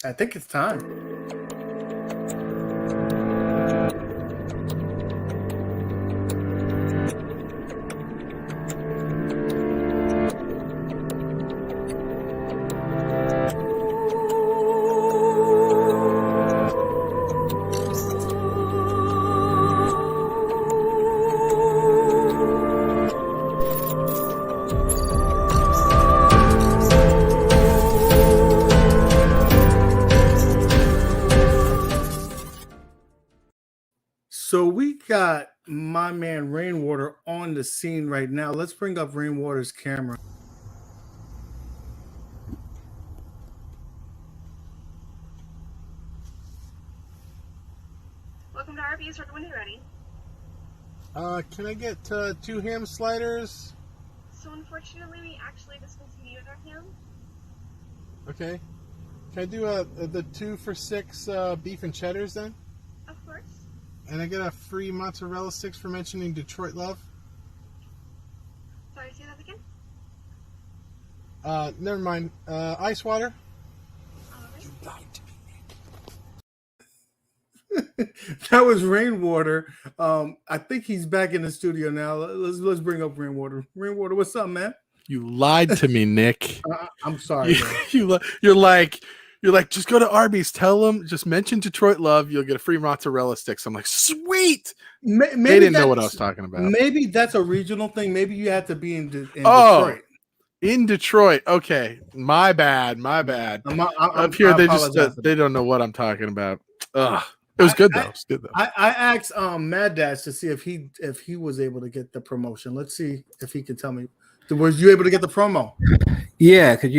I think it's time. So we got my man Rainwater on the scene right now. Let's bring up Rainwater's camera. Welcome to WRP. Start when you're ready. Can I get 2 ham sliders? So unfortunately, we actually discontinued our ham. Okay. Can I do the 2 for $6 beef and cheddars then? Of course. And I get a free mozzarella sticks for mentioning Detroit Love? Sorry, say that again? Never mind. Ice water? That was Rainwater. I think he's back in the studio now. Let's bring up Rainwater. Rainwater, what's up, man? You lied to me, Nick. I'm sorry. You're like, just go to Arby's. Tell them, just mention Detroit Love. You'll get a free mozzarella sticks. I'm like, sweet. Maybe they didn't know what I was talking about. Maybe that's a regional thing. Maybe you have to be in Detroit. In Detroit. Okay, my bad. Up here, they don't know what I'm talking about. Ugh. It was good though. I asked Maddads to see if he was able to get the promotion. Let's see if he can tell me. Was you able to get the promo? Yeah, because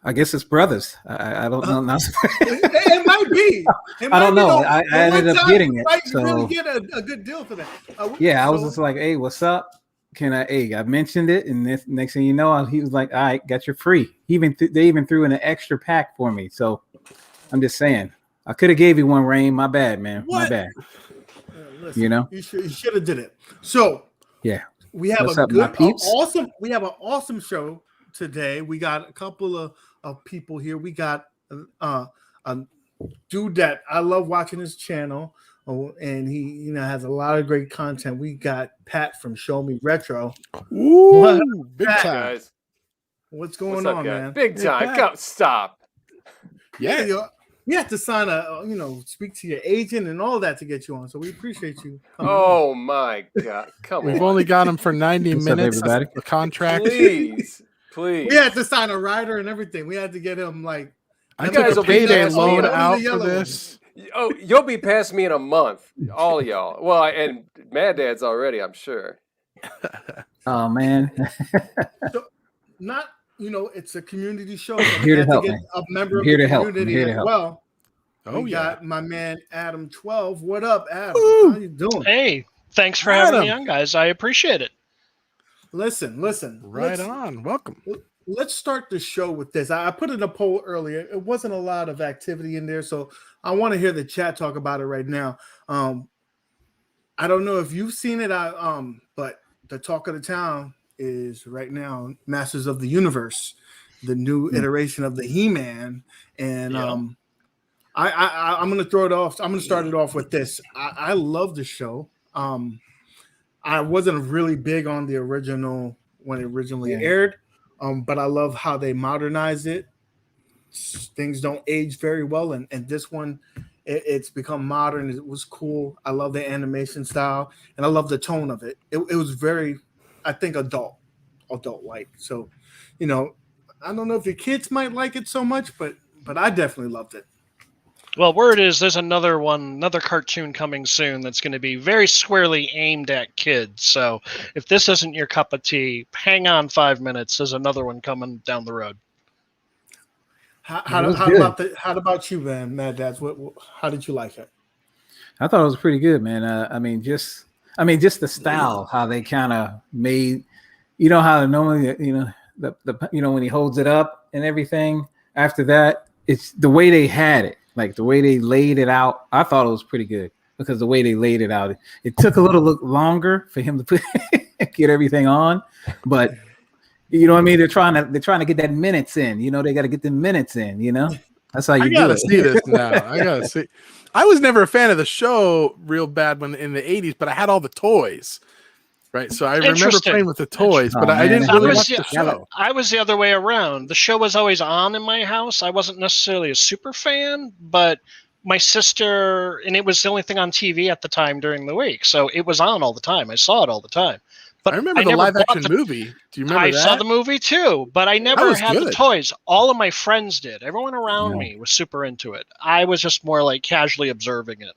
I guess it's brothers. I don't know. It might be. I don't know. I ended up getting it. So really get a good deal for that. I was just like, hey, what's up? I mentioned it, and next thing you know, he was like, all right, got your free. They even threw in an extra pack for me. So I'm just saying. I could have gave you one, Rain. My bad, man. What? My bad. Listen, you should have did it. So yeah, we have awesome. We have an awesome show today. We got a couple of people here. We got a dude that I love watching his channel, and he has a lot of great content. We got Pat from Show Me Retro. Ooh, big time. What's going on, man? Big time. Go, stop. Yeah. We have to sign speak to your agent and all that to get you on. So we appreciate you. Oh my God. Come on. We've only got him for 90 minutes. Everybody? The contract. Please. We had to sign a rider and everything. We had to get him I took a payday loan out for this. Oh, you'll be past me in a month. All of y'all. Well, and Maddads already, I'm sure. Oh man. It's a community show. So here to help, get a member of here the to help. community Here to as help. well. We got my man Adam 12. What up, Adam? Woo! How you doing? Hey, thanks for having me on, guys. I appreciate it. Listen. Right on. Welcome. Let's start the show with this. I put in a poll earlier. It wasn't a lot of activity in there, so I want to hear the chat talk about it right now. I don't know if you've seen it, but the talk of the town is right now Masters of the Universe, the new iteration of the He-Man, and I'm going to throw it off. I'm going to start it off with this. I love the show. I wasn't really big on the original when it originally aired, but I love how they modernize it. Things don't age very well, and this one, it's become modern. It was cool. I love the animation style, and I love the tone of it. It was very, I think, adult-like. So, I don't know if your kids might like it so much, but I definitely loved it. Well, word is there's another cartoon coming soon that's going to be very squarely aimed at kids. So if this isn't your cup of tea, hang on 5 minutes. There's another one coming down the road. How about you, man, Maddads? How did you like it? I thought it was pretty good, man. Just the style, how they kind of made, how normally, when he holds it up and everything. After that, it's the way they had it, like the way they laid it out. I thought it was pretty good because the way they laid it out, it took a little longer for him to get everything on, but they're trying to get that minutes in. They got to get the minutes in. That's how you I do gotta it. see this now. I gotta see. I was never a fan of the show real bad when in the 80s, but I had all the toys. Right. So I remember Interesting. playing with the toys, but Oh, I didn't man. really watch the show. I was the other way around. The show was always on in my house. I wasn't necessarily a super fan, but my sister, and it was the only thing on TV at the time during the week. So it was on all the time. I saw it all the time. But I remember the never live bought action movie. Do you remember I that? saw the movie too, but I never was had the good. toys. All of my friends did. Everyone around Yeah. me was super into it. I was just more like casually observing it.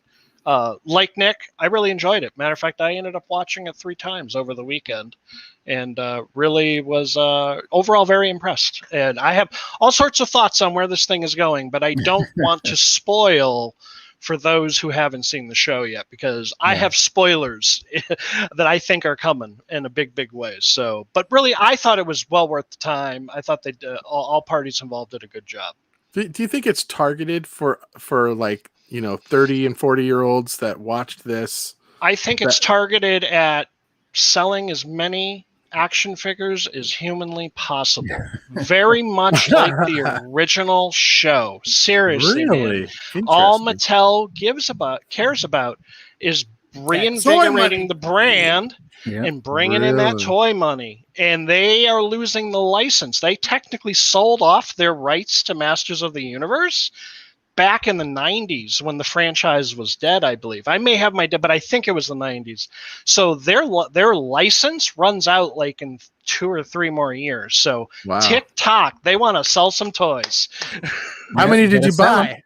Like Nick, I really enjoyed it. Matter of fact, I ended up watching it 3 times over the weekend, and really was overall very impressed. And I have all sorts of thoughts on where this thing is going, but I don't want to spoil for those who haven't seen the show yet, because I have spoilers that I think are coming in a big, big way. So, but really, I thought it was well worth the time. I thought they all parties involved did a good job. Do you think it's targeted for like, 30 and 40-year-olds that watched this? I think it's targeted at selling as many action figures as humanly possible. Very much like the original show. Seriously, Really? man. All Interesting. Mattel cares about is reinvigorating the brand and bringing in that toy money. And they are losing the license. They technically sold off their rights to Masters of the Universe back in the 90s when the franchise was dead, I believe. I may have my, but I think it was the 90s. So their license runs out like in 2 or 3 more years. So TikTok, they want to sell some toys. How many did you buy?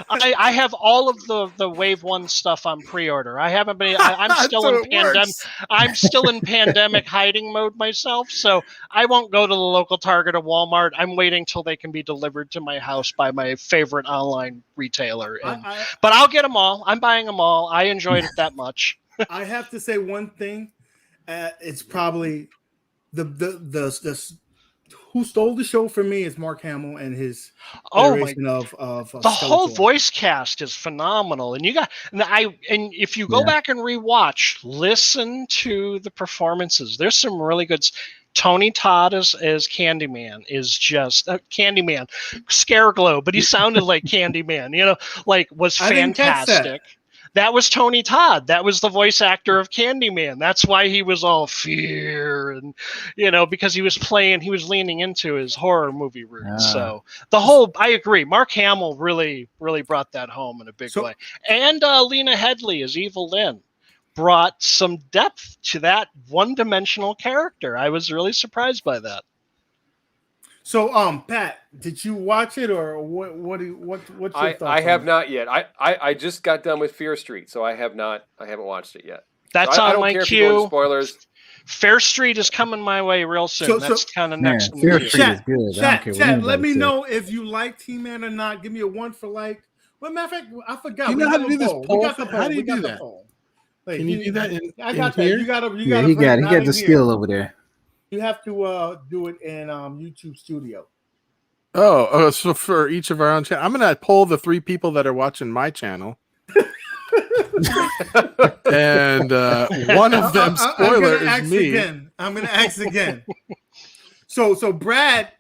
I have all of the Wave 1 stuff on pre-order. I haven't been. I'm still in pandemic. I'm still in pandemic hiding mode myself, so I won't go to the local Target or Walmart. I'm waiting till they can be delivered to my house by my favorite online retailer. But I'll get them all. I'm buying them all. I enjoyed it that much. I have to say one thing. It's probably the who stole the show for me is Mark Hamill and his iteration of the whole voice cast is phenomenal. And if you go back and rewatch, listen to the performances. There's some really good. Tony Todd as Candyman is just Candyman, Scareglow, but he sounded like Candyman. Was fantastic. That was Tony Todd. That was the voice actor of Candyman. That's why he was all fear and, because he was leaning into his horror movie roots. So I agree. Mark Hamill really, really brought that home in a big way. And Lena Headey as Evil Lynn brought some depth to that one-dimensional character. I was really surprised by that. So, Pat, did you watch it or what's your thoughts? I have not yet. I just got done with Fear Street, so I haven't watched it yet. That's on my queue. Spoilers. Fair Street is coming my way real soon. That's kind of next. Fair Street is good. Chat, let me know if you like He-Man or not. Give me a 1 for like. Well, matter of fact, I forgot. You know how to do this poll? How do you do that? Can you do that I got that. here? You got he got the skill over there. You have to do it in YouTube Studio. Oh, so for each of our own channel, I'm going to poll the 3 people that are watching my channel. And one of them, spoiler, is me. I'm going to ask again. So Brad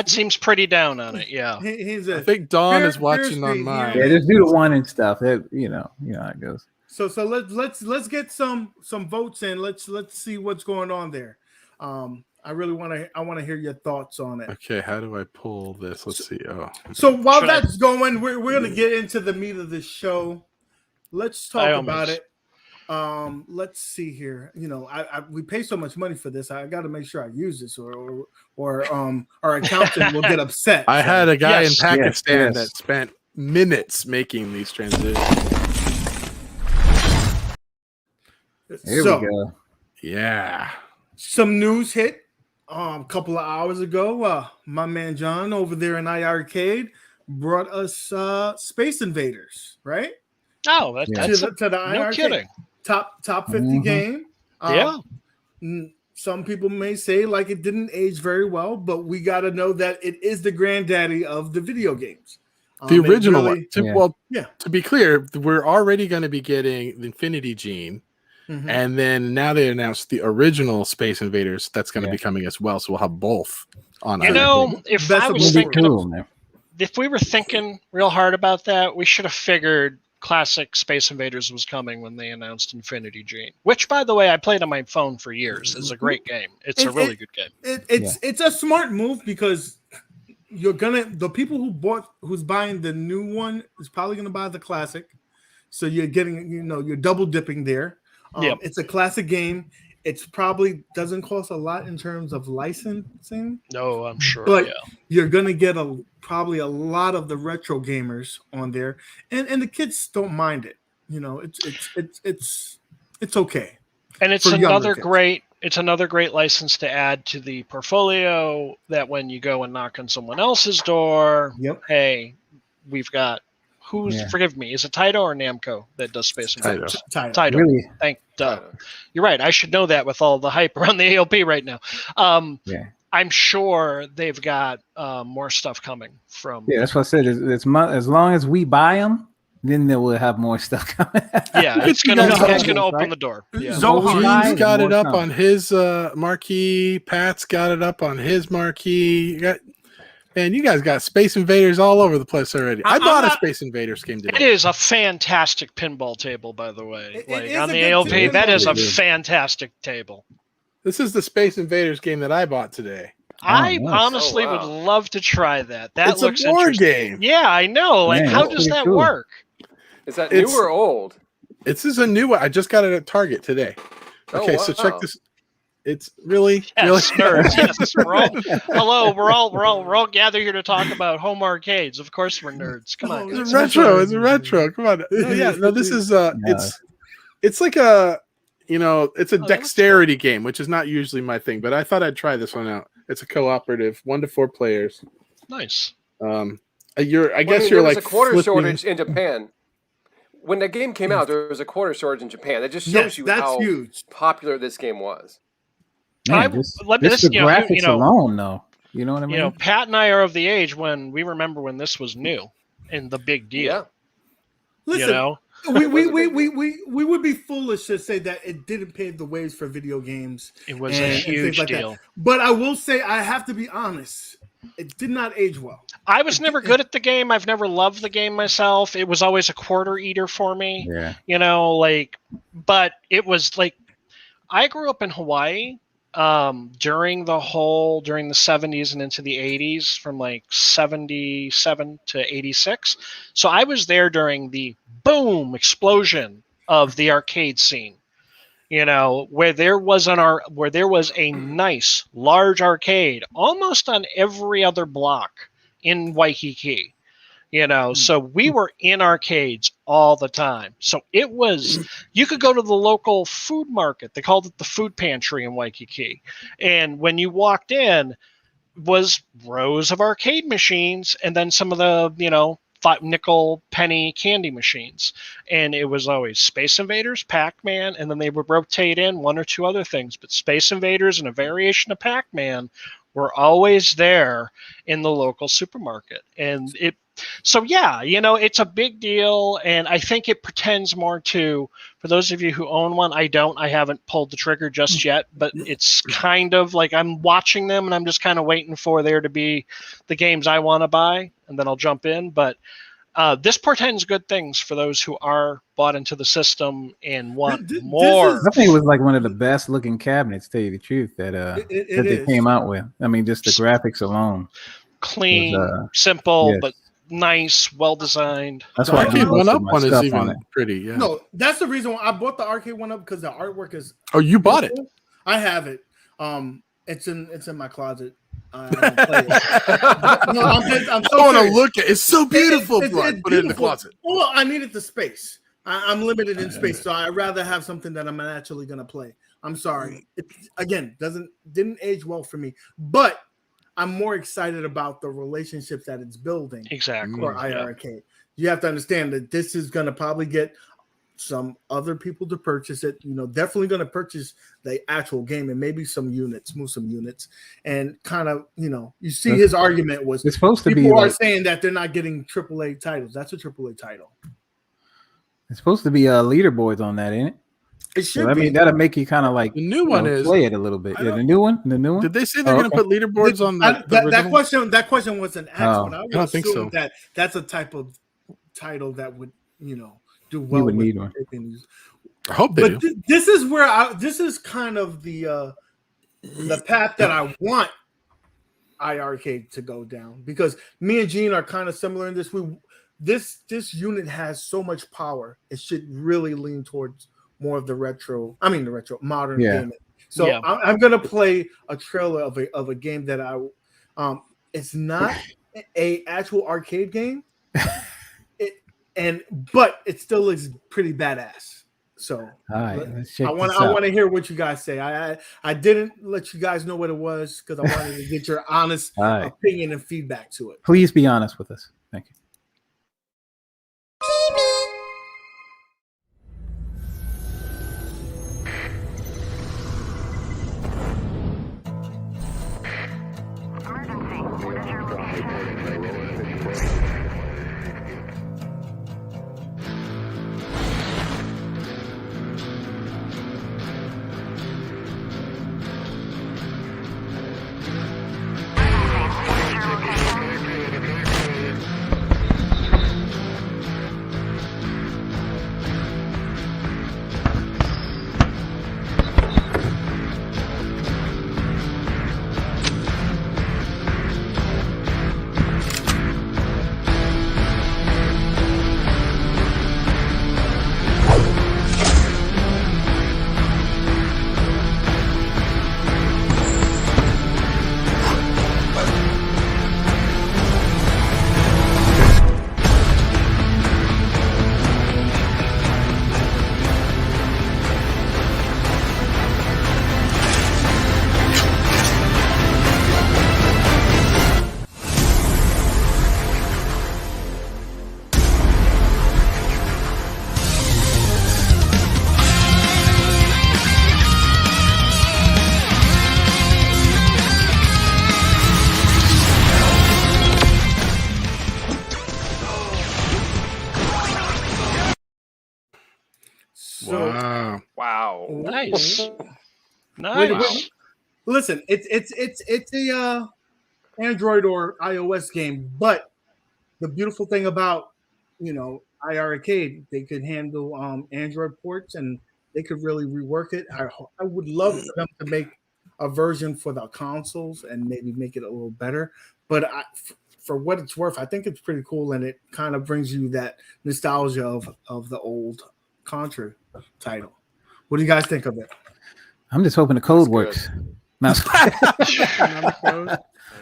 seems pretty down on it. Yeah, I think Dawn is watching on mine. Yeah, just do the 1 and stuff. You know how it goes. So let's get some votes in. Let's see what's going on there. I really want to hear your thoughts on it. Okay, how do I pull this? Let's see. So while that's going, we're gonna get into the meat of the show. Let's talk about it. Let's see here. We pay so much money for this. I got to make sure I use this, or our accountant will get upset. I had a guy in Pakistan that spent minutes making these transitions. Here we go. Yeah. Some news hit a couple of hours ago. My man John over there in iiRcade brought us Space Invaders, right? Oh, that's to the no kidding. Top 50 game. Some people may say like it didn't age very well, but we got to know that it is the granddaddy of the video games. The original one. To be clear, we're already going to be getting the Infinity Gene. Mm-hmm. And then now they announced the original Space Invaders that's going to be coming as well. So we'll have both on. If I was thinking if we were thinking real hard about that, we should have figured classic Space Invaders was coming when they announced Infinity Gene, which, by the way, I played on my phone for years. It's a great game. It's a really good game. It's a smart move because the people who's buying the new one is probably gonna buy the classic, so you're getting you're double dipping there. It's a classic game. It's probably doesn't cost a lot in terms of licensing. No, I'm sure. But you're gonna get probably a lot of the retro gamers on there, and the kids don't mind it. It's okay. And it's another great license to add to the portfolio. That when you go and knock on someone else's door, hey, we've got. Forgive me, is it Taito or Namco that does Space Invaders? Taito. Really? You're right. I should know that with all the hype around the ALP right now. I'm sure they've got more stuff coming from. Yeah, that's what I said. As long as we buy them, then they will have more stuff coming. It's gonna open the door. Yeah. Zohan's got it up on his marquee. Pat's got it up on his marquee. Man, you guys got Space Invaders all over the place already. I bought a Space Invaders game today. It is a fantastic pinball table, by the way. On the ALP, that is a fantastic table. This is the Space Invaders game that I bought today. I honestly would love to try that. That looks a war interesting. game. Yeah, I know. Like, how does that work? Is that new or old? This is a new one. I just got it at Target today. Okay, so check this. It's really nerds. Yes, hello, we're all gathered here to talk about home arcades. Of course, we're nerds. Come on, it's a retro. Come on. This is it's like a it's a dexterity game, which is not usually my thing, but I thought I'd try this one out. It's a cooperative, 1 to 4 players. Nice. I guess you're like a quarter shortage in Japan. When the game came out, there was a quarter shortage in Japan. That just shows you how popular this game was. Man, just the graphics alone, though. You know what I mean? Pat and I are of the age when we remember when this was new and the big deal. Yeah. Listen, we would be foolish to say that it didn't pave the ways for video games. It was a huge deal. But I will say, I have to be honest, it did not age well. I was never good at the game. I've never loved the game myself. It was always a quarter eater for me. Yeah. But it was like, I grew up in Hawaii. During the 70s and into the 80s, from like 77 to 86. So I was there during the boom explosion of the arcade scene, where there was a nice large arcade almost on every other block in Waikiki. So we were in arcades all the time. So it was, you could go to the local food market. They called it the food pantry in Waikiki. And when you walked in was rows of arcade machines and then some of the, nickel penny candy machines. And it was always Space Invaders, Pac-Man, and then they would rotate in 1 or 2 other things. But Space Invaders and a variation of Pac-Man were always there in the local supermarket. And it's a big deal, and I think it pretends more to, for those of you who own one, I haven't pulled the trigger just yet, but it's kind of like I'm watching them and I'm just kind of waiting for there to be the games I want to buy, and then I'll jump in. But this portends good things for those who are bought into the system and want more. I think it was like one of the best looking cabinets, to tell you the truth, that they came out with. I mean, just the graphics alone. Clean, simple, but nice, well designed. That's why arcade one up one is even pretty. Yeah. No, that's the reason why I bought the arcade one up, because the artwork is. Oh, you bought it? I have it. It's in my closet. I don't play it. No, I'm so I want to look at it. It's so beautiful. Put it in the closet. Well, I needed the space. I'm limited in space, so I'd rather have something that I'm actually gonna play. I'm sorry. It didn't age well for me, but I'm more excited about the relationships that it's building. Exactly. For iiRcade. You have to understand that this is going to probably get some other people to purchase it. Definitely going to purchase the actual game and maybe move some units, and kind of, you see his argument was it's supposed to people be are saying that they're not getting AAA titles. That's a AAA title. It's supposed to be leaderboards on that, ain't it? It should so, I mean, that'll make you kind of like the new one is play it a little bit. Yeah, the new one. Did they say they're going to put leaderboards on that question was an actual. I don't think so. That's a type of title that would do well. You would need one. I hope they do. This is where this is kind of the path that I want iiRcade to go down, because me and Gene are kind of similar in this. This unit has so much power. It should really lean towards more of the modern gaming. So I'm gonna play a trailer of a game that it's not a actual arcade game, but it still is pretty badass. So all right, let's check I want to hear what you guys say. I didn't let you guys know what it was because I wanted to get your honest opinion and feedback to it. Please be honest with us. Thank you. Wow. Nice. Nice. Listen, it's a Android or iOS game, but the beautiful thing about iiRcade, they could handle Android ports and they could really rework it. I would love for them to make a version for the consoles and maybe make it a little better. But for what it's worth, I think it's pretty cool, and it kind of brings you that nostalgia of the old Contra title. What do you guys think of it? I'm just hoping the code works. That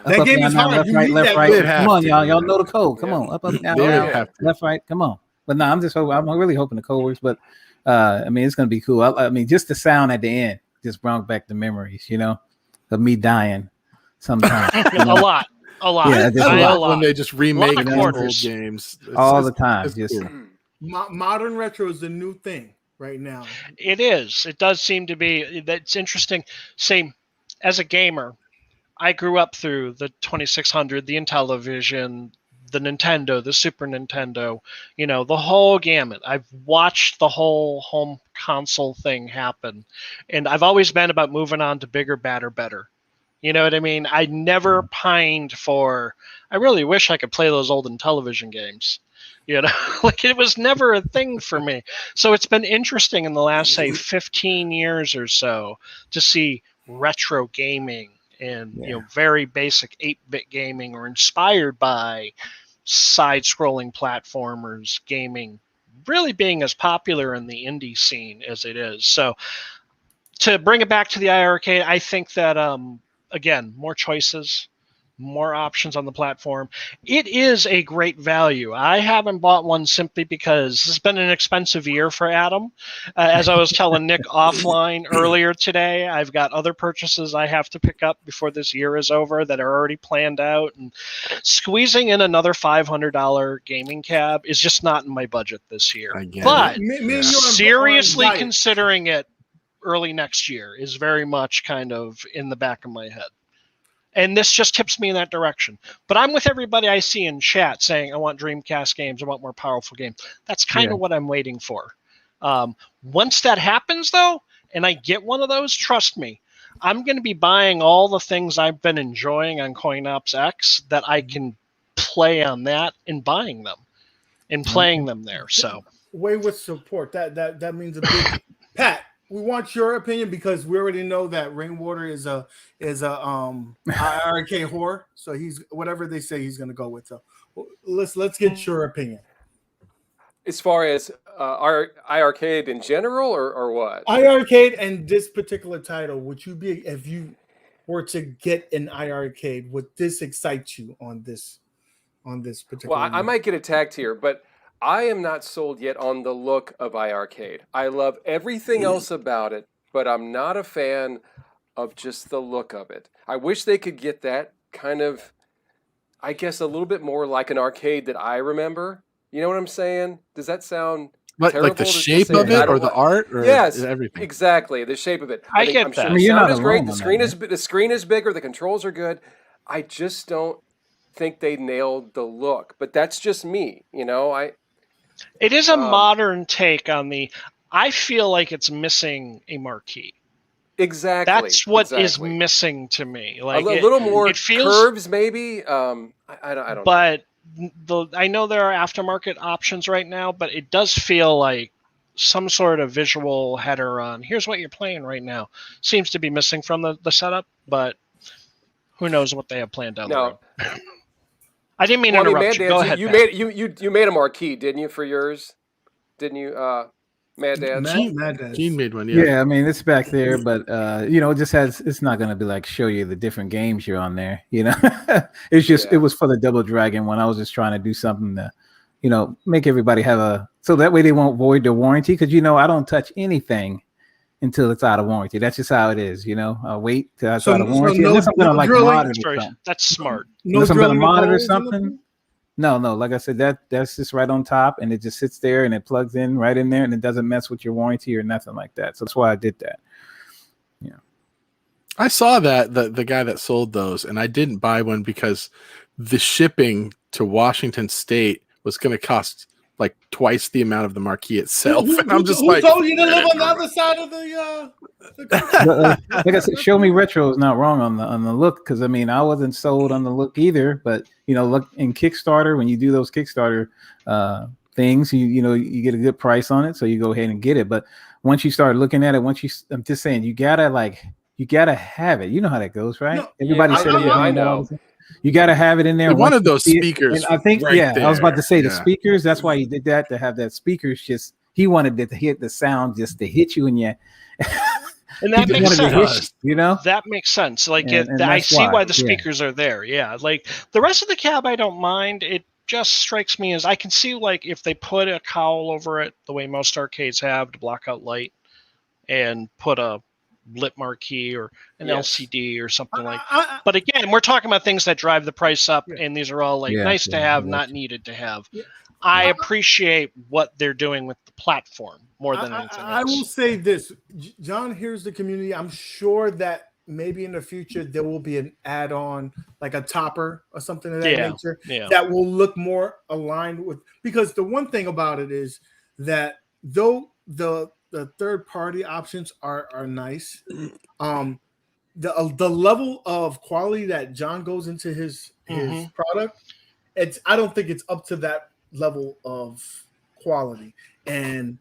game is hard. Left, right. Come on, y'all. Y'all know the code. Come on. Up, down, left, right. Come on. But no, I'm really hoping the code works. But I mean, it's gonna be cool. I mean, just the sound at the end just brought back the memories, of me dying sometimes. A lot. Yeah, a lot when they just remake old games all the time. Just modern retro is the new thing right now. It is. It does seem to be. That's interesting. Same as a gamer, I grew up through the 2600, the Intellivision, the Nintendo, the Super Nintendo, the whole gamut. I've watched the whole home console thing happen. And I've always been about moving on to bigger, badder, better. You know what I mean? I never pined for, I really wish I could play those old Intellivision games. Like it was never a thing for me. So it's been interesting in the last, say, 15 years or so to see retro gaming and very basic 8-bit gaming or inspired by side-scrolling platformers gaming really being as popular in the indie scene as it is. So to bring it back to the iiRcade, I think that again, more choices, more options on the platform. It is a great value. I haven't bought one simply because it's been an expensive year for Adam. As I was telling Nick offline earlier today, I've got other purchases I have to pick up before this year is over that are already planned out. And squeezing in another $500 gaming cab is just not in my budget this year. But seriously considering it early next year is very much kind of in the back of my head. And this just tips me in that direction. But I'm with everybody I see in chat saying, I want Dreamcast games, I want more powerful games. That's kind of what I'm waiting for. Once that happens, though, and I get one of those, trust me, I'm going to be buying all the things I've been enjoying on CoinOps X that I can play on that and buying them and playing them there. So way with support that means a big Pat. We want your opinion because we already know that Rainwater is a iiRcade whore. So he's whatever they say he's going to go with. So let's get your opinion. As far as our iiRcade in general, or what? iiRcade and this particular title, would you be if you were to get an iiRcade? Would this excite you on this particular? Well, I might get attacked here, but I am not sold yet on the look of iiRcade. I love everything else about it, but I'm not a fan of just the look of it. I wish they could get that kind of, I guess, a little bit more like an arcade that I remember. You know what I'm saying? Does that sound terrible? Like the shape of it, or the art, or yes, everything? Exactly, the shape of it. I get that. Sure the sound is great. The screen is bigger. The controls are good. I just don't think they nailed the look. But that's just me. It is a modern take on the. I feel like it's missing a marquee. Exactly. That's what is missing to me. Like a little more curves, maybe. I don't. But I know there are aftermarket options right now, but it does feel like some sort of visual header on here's what you're playing right now seems to be missing from the setup. But who knows what they have planned down the road. I didn't mean to interrupt you. Go ahead. You made a marquee, didn't you, for yours? Didn't you, Mad Dads? Gene made one, yeah. Yeah, I mean it's back there, but it just has. It's not going to be like show you the different games you're on there. It's just it was for the Double Dragon one. I was just trying to do something to, make everybody have so that way they won't void their warranty because I don't touch anything until it's out of warranty. That's just how it is, I'll wait till it's out of warranty. Unless I'm gonna monitor that's smart. Unless I'm gonna monitor something. No, like I said, that's just right on top and it just sits there and it plugs in right in there and it doesn't mess with your warranty or nothing like that. So that's why I did that. Yeah. I saw that the guy that sold those and I didn't buy one because the shipping to Washington State was going to cost like twice the amount of the marquee itself. And I'm just who told you to live on the other side of the like I said, Show Me Retro is not wrong on the look because I wasn't sold on the look either. But look in Kickstarter when you do those Kickstarter things, you get a good price on it, so you go ahead and get it. But once you start looking at it, I'm just saying you gotta have it. You know how that goes, right? No, Everybody said I know. You got to have it in there. One of those speakers. I think, right there. I was about to say the speakers. That's why he did that, to have that speakers. He wanted it to hit the sound just to hit you in your. And that makes sense. That makes sense. Like I see why the speakers are there. Yeah. Like the rest of the cab, I don't mind. It just strikes me as I can see like if they put a cowl over it, the way most arcades have to block out light, and put a lit marquee or an LCD or something like that. But again, we're talking about things that drive the price up, and these are all like nice to have, not needed to have. I appreciate what they're doing with the platform more than anything else. I will say this, John, here's the community. I'm sure that maybe in the future there will be an add-on, like a topper or something of that nature, that will look more aligned with, because the one thing about it is that though the third-party options are nice, the level of quality that John goes into his product, I don't think it's up to that level of quality. And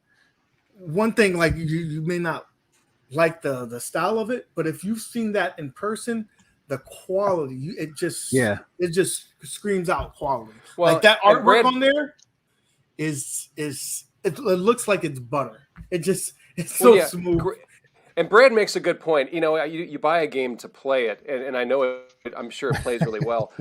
one thing, like you may not like the style of it, but if you've seen that in person, the quality, it just screams out quality. Well, like that artwork on there it looks like it's butter. It's so smooth. And Brad makes a good point. You buy a game to play it, and I know I'm sure it plays really well.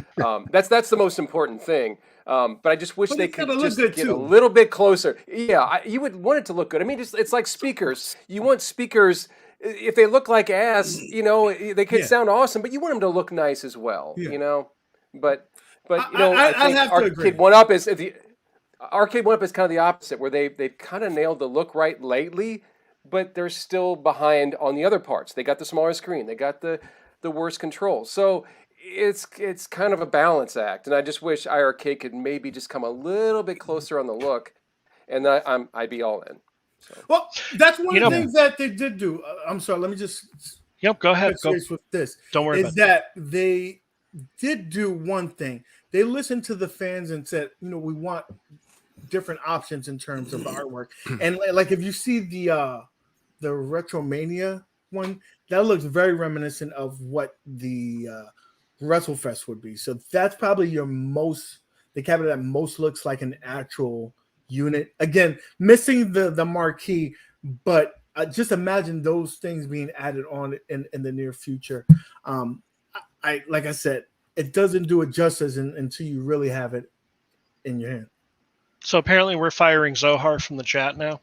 That's the most important thing. But I just wish they could just get a little bit closer. Yeah, you would want it to look good. I mean, it's like speakers. You want speakers. If they look like ass, they could sound awesome, but you want them to look nice as well. But I think Arcade 1-Up is Arcade 1-Up is kind of the opposite, where they've kind of nailed the look right lately, but they're still behind on the other parts. They got the smaller screen, they got the worse controls. So it's kind of a balance act, and I just wish iiRcade could maybe just come a little bit closer on the look, and I'd be all in. Well, that's one of the know- things that they did do. I'm sorry. Let me just Yep, go ahead. Go. with this. Don't worry Is about it. that they did do one thing. They listened to the fans and said, we want different options in terms of artwork. And like if you see the Retromania one, that looks very reminiscent of what the WrestleFest would be. So that's probably the cabinet that most looks like an actual unit. Again, missing the marquee, but just imagine those things being added on in the near future. Like I said, it doesn't do it justice until you really have it in your hand. So apparently we're firing Zohar from the chat now.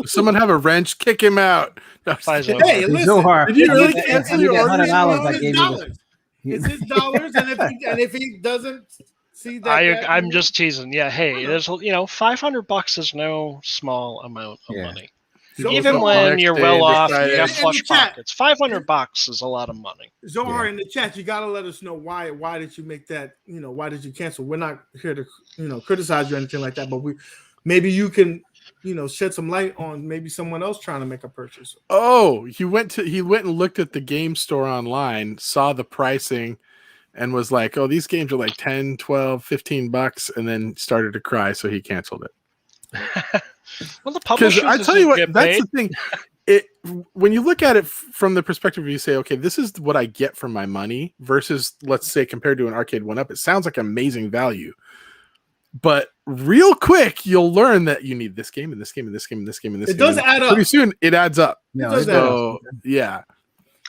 Someone have a wrench, kick him out. No, Bye, Zohar. Hey, listen, Zohar, did you really and cancel you your get order? $100 I It's gave dollars. you. It's his dollars, and if he doesn't see that, I'm just teasing. Yeah, hey, there's $500 is no small amount of money. So, Even Zohar, when next you're day well and off, decide you got it. flush In the chat. pockets. $500 is a lot of money. Zohar in the chat, you got to let us know why did you make that? Why did you cancel? We're not here to criticize you or anything like that, but maybe you can shed some light on maybe someone else trying to make a purchase. Oh, he went and looked at the game store online, saw the pricing, and was like, oh, these games are like 10, 12, $15, and then started to cry, so he canceled it. Well, the Because publishers I tell you what, get that's paid. the thing. When you look at it from the perspective of you say, okay, this is what I get for my money versus, let's say, compared to an arcade 1-up, it sounds like amazing value. But real quick, you'll learn that you need this game and this game and this game and this game and this It game. does add up. Pretty soon, it adds up. No, does it add does. up. So, yeah.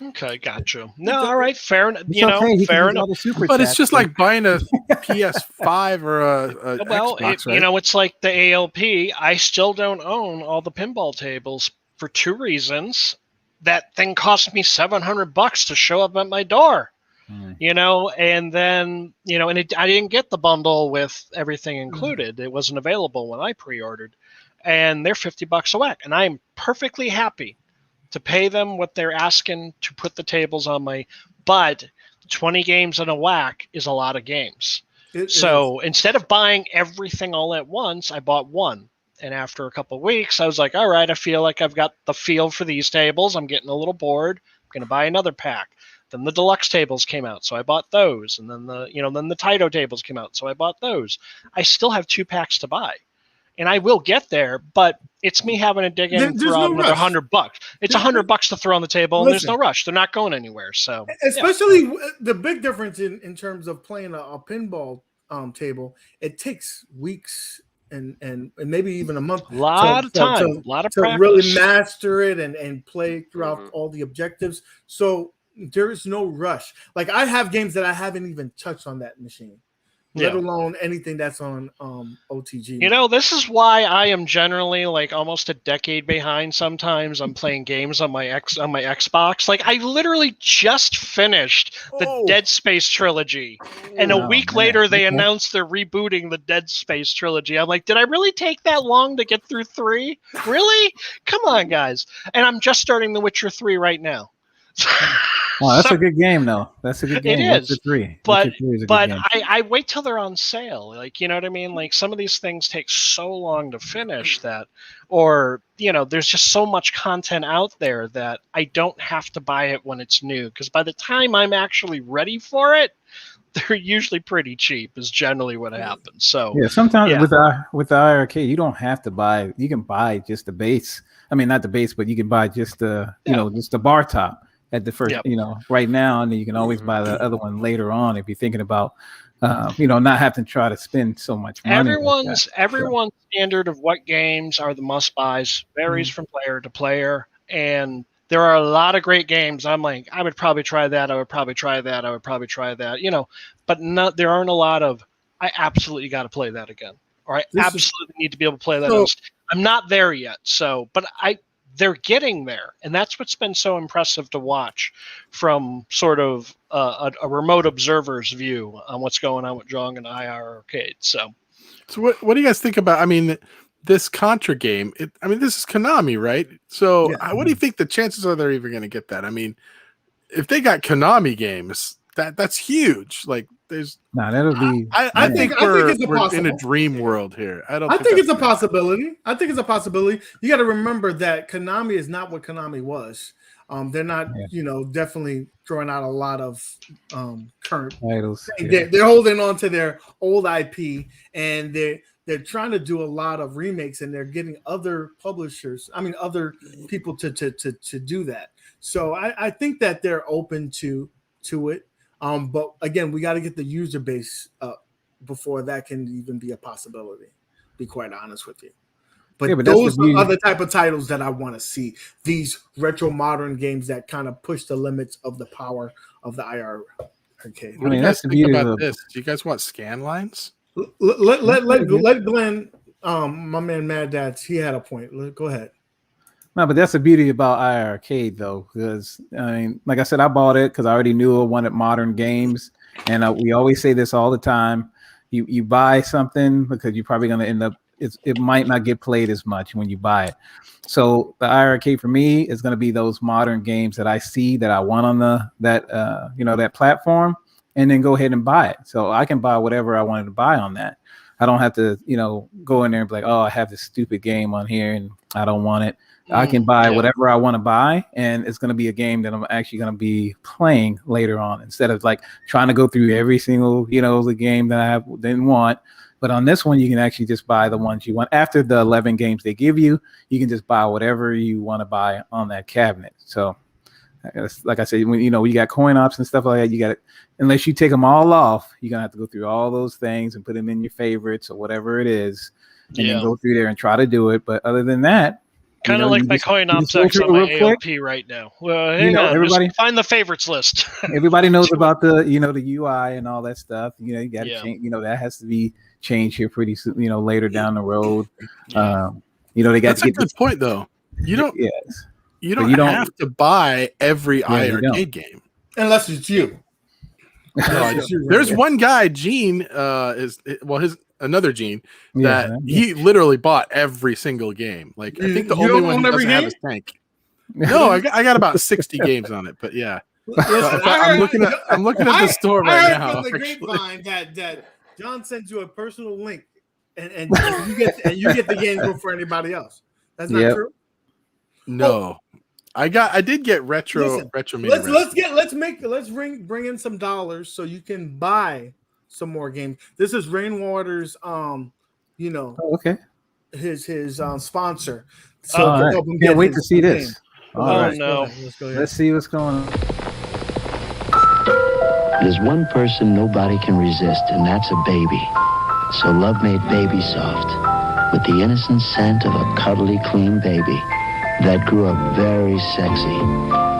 Okay, gotcha. No, all right, fair enough. It's okay. He Fair can use enough. all the super But it's chats, just so- like buying a PS5 or a Well, Xbox, right? it's like the ALP. I still don't own all the pinball tables for two reasons. That thing cost me $700 to show up at my door. And then, I didn't get the bundle with everything included. It wasn't available when I pre-ordered, and they're $50 a whack. And I'm perfectly happy to pay them what they're asking to put the tables on but 20 games in a whack is a lot of games. So instead of buying everything all at once, I bought one. And after a couple of weeks, I was like, all right, I feel like I've got the feel for these tables. I'm getting a little bored. I'm going to buy another pack. Then the deluxe tables came out, so I bought those. And then the Taito tables came out, so I bought those. I still have 2 packs to buy. And I will get there, but it's me having to dig in and throw out another $100. It's $100 to throw on the table, and there's no rush. They're not going anywhere. So especially the big difference in terms of playing a pinball table, it takes weeks and maybe even a month. A lot of time, a lot of practice. Really master it and play throughout all the objectives. So there is no rush. Like I have games that I haven't even touched on that machine. Let alone anything that's on OTG. This is why I am generally like almost a decade behind sometimes. I'm playing games on my Xbox. Like I literally just finished the Dead Space trilogy. And a week later they announced they're rebooting the Dead Space trilogy. I'm like, did I really take that long to get through 3? Really? Come on, guys. And I'm just starting The Witcher 3 right now. Wow, that's a good game, though. That's a good game. It is. Witcher 3. But Witcher 3 is a good game. I wait till they're on sale. Like, you know what I mean? Like some of these things take so long to finish that, or, there's just so much content out there that I don't have to buy it when it's new. Because by the time I'm actually ready for it, they're usually pretty cheap is generally what happens. So sometimes with the iiRcade, you don't have to buy. You can buy just the base. I mean, not the base, but you can buy just the just the bar top at the first, right now, and then you can always buy the other one later on if you're thinking about, not having to try to spend so much money. Everyone's standard of what games are the must buys varies from player to player, and there are a lot of great games. I'm like, I would probably try that. I would probably try that. I would probably try that. But there aren't a lot of. I absolutely got to play that again, or I absolutely need to be able to play that. I'm not there yet. So, but they're getting there, and that's what's been so impressive to watch from sort of a remote observer's view on what's going on with Jong and iiRcade. So what do you guys think about? I mean, this Contra game. This is Konami, right? So what do you think the chances are they're even going to get that? I mean, if they got Konami games, that's huge. Like there's that'll be. I think we're in a possible. dream world here. I think it's a possibility. I think it's a possibility. You got to remember that Konami is not what Konami was. They're not, definitely throwing out a lot of current titles. They're holding on to their old IP, and they're trying to do a lot of remakes, and they're getting other publishers. I mean, other people to do that. So I think that they're open to it. But again, we got to get the user base up before that can even be a possibility. Be quite honest with you. But those are the type of titles that I want to see. These retro modern games that kind of push the limits of the power of the iiRcade. I mean, that's the beauty about this. Do you guys want scan lines? Let Glenn, my man Mad Dads, he had a point. Go ahead. No, but that's the beauty about iiRcade, though, because I mean, like I said, I bought it because I already knew I wanted modern games, and we always say this all the time: you buy something because you're probably going to end up. It might not get played as much when you buy it. So the iiRcade for me is going to be those modern games that I see that I want on that platform, and then go ahead and buy it. So I can buy whatever I wanted to buy on that. I don't have to, go in there and be like, oh, I have this stupid game on here and I don't want it. I can buy whatever I want to buy, and it's going to be a game that I'm actually going to be playing later on instead of like trying to go through every single, the game that I didn't want. But on this one, you can actually just buy the ones you want. After the 11 games they give you, you can just buy whatever you want to buy on that cabinet. So, like I said, when you got coin ops and stuff like that, you got it. Unless you take them all off, you're gonna have to go through all those things and put them in your favorites or whatever it is, and then go through there and try to do it. But other than that, kind of like my coin ops X on my AOP right now. Well, hang on, everybody, just find the favorites list. Everybody knows about the the UI and all that stuff. You got to change. That has to be changed here pretty soon. Later down the road. They got That's a good point though. You don't. Yes. You don't have to buy every iiRcade game unless it's you. No, there's one guy, Gene, another Gene that he literally bought every single game. Like I think the only one he doesn't have is Tank. No, I got about 60 games on it, but yeah. Listen, I'm looking at the store right now. From the grapevine that John sends you a personal link, and you get the game before anybody else. That's not true. No. I did get retro. Let's bring in some dollars so you can buy some more games. This is Rainwater's his sponsor. So can't wait to see this. No. Let's see what's going on. There's one person nobody can resist, and that's a baby. So love made Baby Soft with the innocent scent of a cuddly, clean baby that grew up very sexy,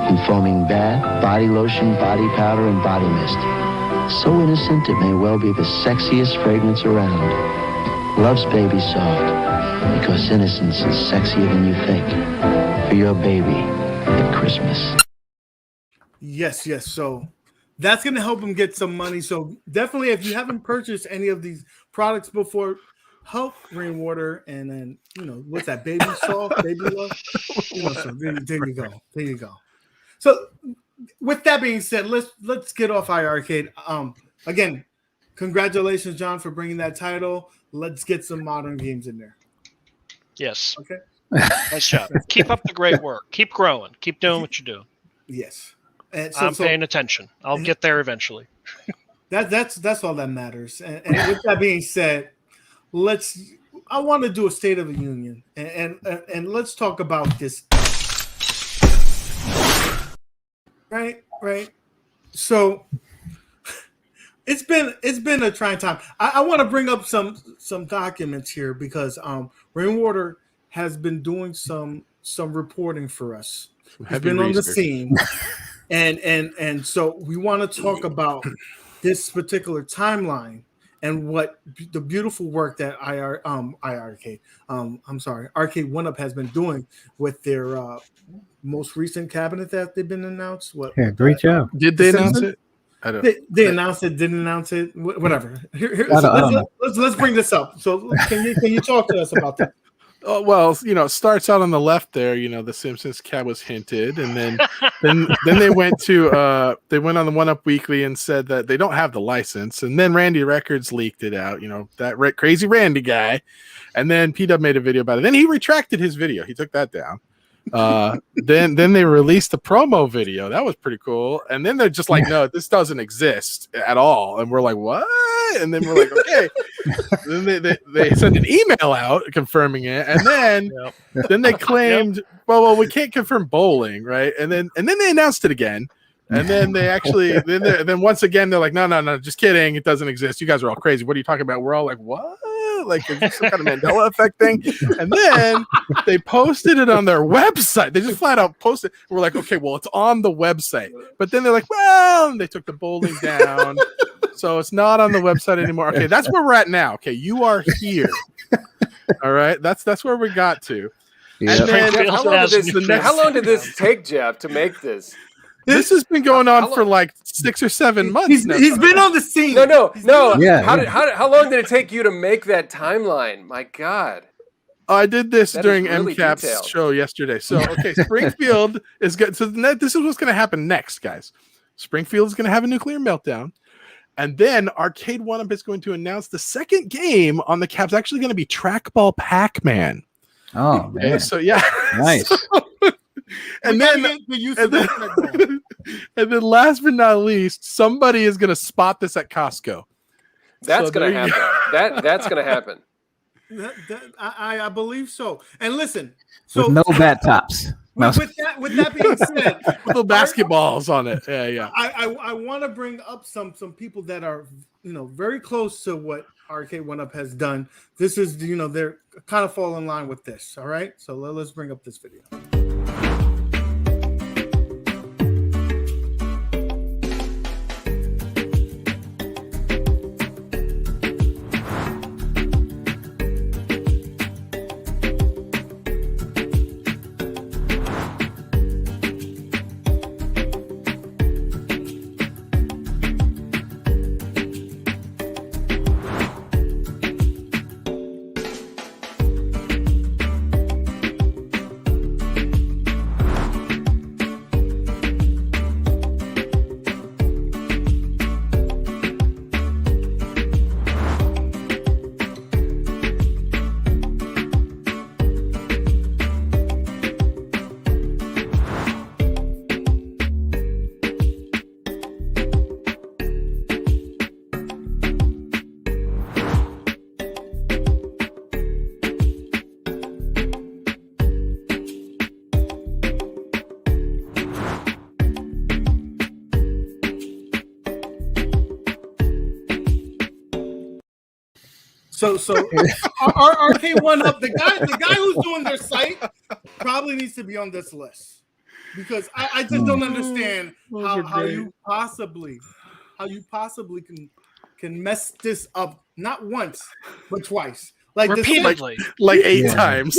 informing bath, body lotion, body powder, and body mist. So innocent it may well be the sexiest fragrance around. Loves Baby Soft because innocence is sexier than you think. For your baby at Christmas. Yes. So that's going to help him get some money. So definitely, if you haven't purchased any of these products before, help Rainwater, and then what's that, Baby Soft, Baby Love. So there you go. So with that being said, let's get off iiRcade. Again, congratulations, John, for bringing that title. Let's get some modern games in there. Yes. Okay. Nice job. Keep up the great work. Keep growing. Keep doing what you're doing. Yes. And I'm paying attention. I'll get there eventually. That's all that matters. And with that being said, I want to do a State of the Union, and let's talk about this. Right. So it's been a trying time. I want to bring up some documents here because Rainwater has been doing some reporting for us. He's been on the scene, and so we want to talk about this particular timeline and what the beautiful work that iiRcade, Arcade 1UP has been doing with their most recent cabinet that they've been announced. Great job. Did they announce it? I don't. They announced it, didn't announce it, whatever. Let's bring this up. So can you talk to us about that? Oh, well, it starts out on the left there. The Simpsons cat was hinted, and then they went on the One Up Weekly and said that they don't have the license, and then Randy Records leaked it out. That crazy Randy guy, and then P-Dub made a video about it. Then he retracted his video. He took that down. Then they released the promo video. That was pretty cool. And then they're just like, no, this doesn't exist at all. And we're like, what? And then we're like, okay. Then they sent an email out confirming it. And then they claimed, well, we can't confirm bowling, right? And then they announced it again. And then they actually, then once again, they're like, no, just kidding. It doesn't exist. You guys are all crazy. What are you talking about? We're all like, what? Like, is this some kind of Mandela effect thing? And then they posted it on their website. They just flat out posted. We're like, okay, well, it's on the website. But then they're like, well, and they took the bowling down. So it's not on the website anymore. Okay, that's where we're at now. Okay, you are here. All right, that's where we got to. Yep. And then, how long did this take, Jeff, to make this? This has been going on for like 6 or 7 months now. He's been on the scene. No. Yeah. How long did it take you to make that timeline? My God. I did this during really MCAP's detailed. show yesterday. So, okay, Springfield is good. So this is what's going to happen next, guys. Springfield is going to have a nuclear meltdown. And then Arcade 1UP is going to announce the second game on the Cap's actually going to be Trackball Pac-Man. Oh, man. So, yeah. Nice. And then last but not least, somebody is going to spot this at Costco. That's going to happen. That's going to happen. I believe so. And listen, so with no bat tops. With that being said, with little basketballs on it. Yeah. I want to bring up some people that are very close to what Arcade 1UP has done. This is they're kind of fall in line with this. All right, so let's bring up this video. So Arcade 1UP, the guy who's doing their site probably needs to be on this list, because I just don't understand how you possibly can mess this up not once but twice, like repeatedly, like 8 times.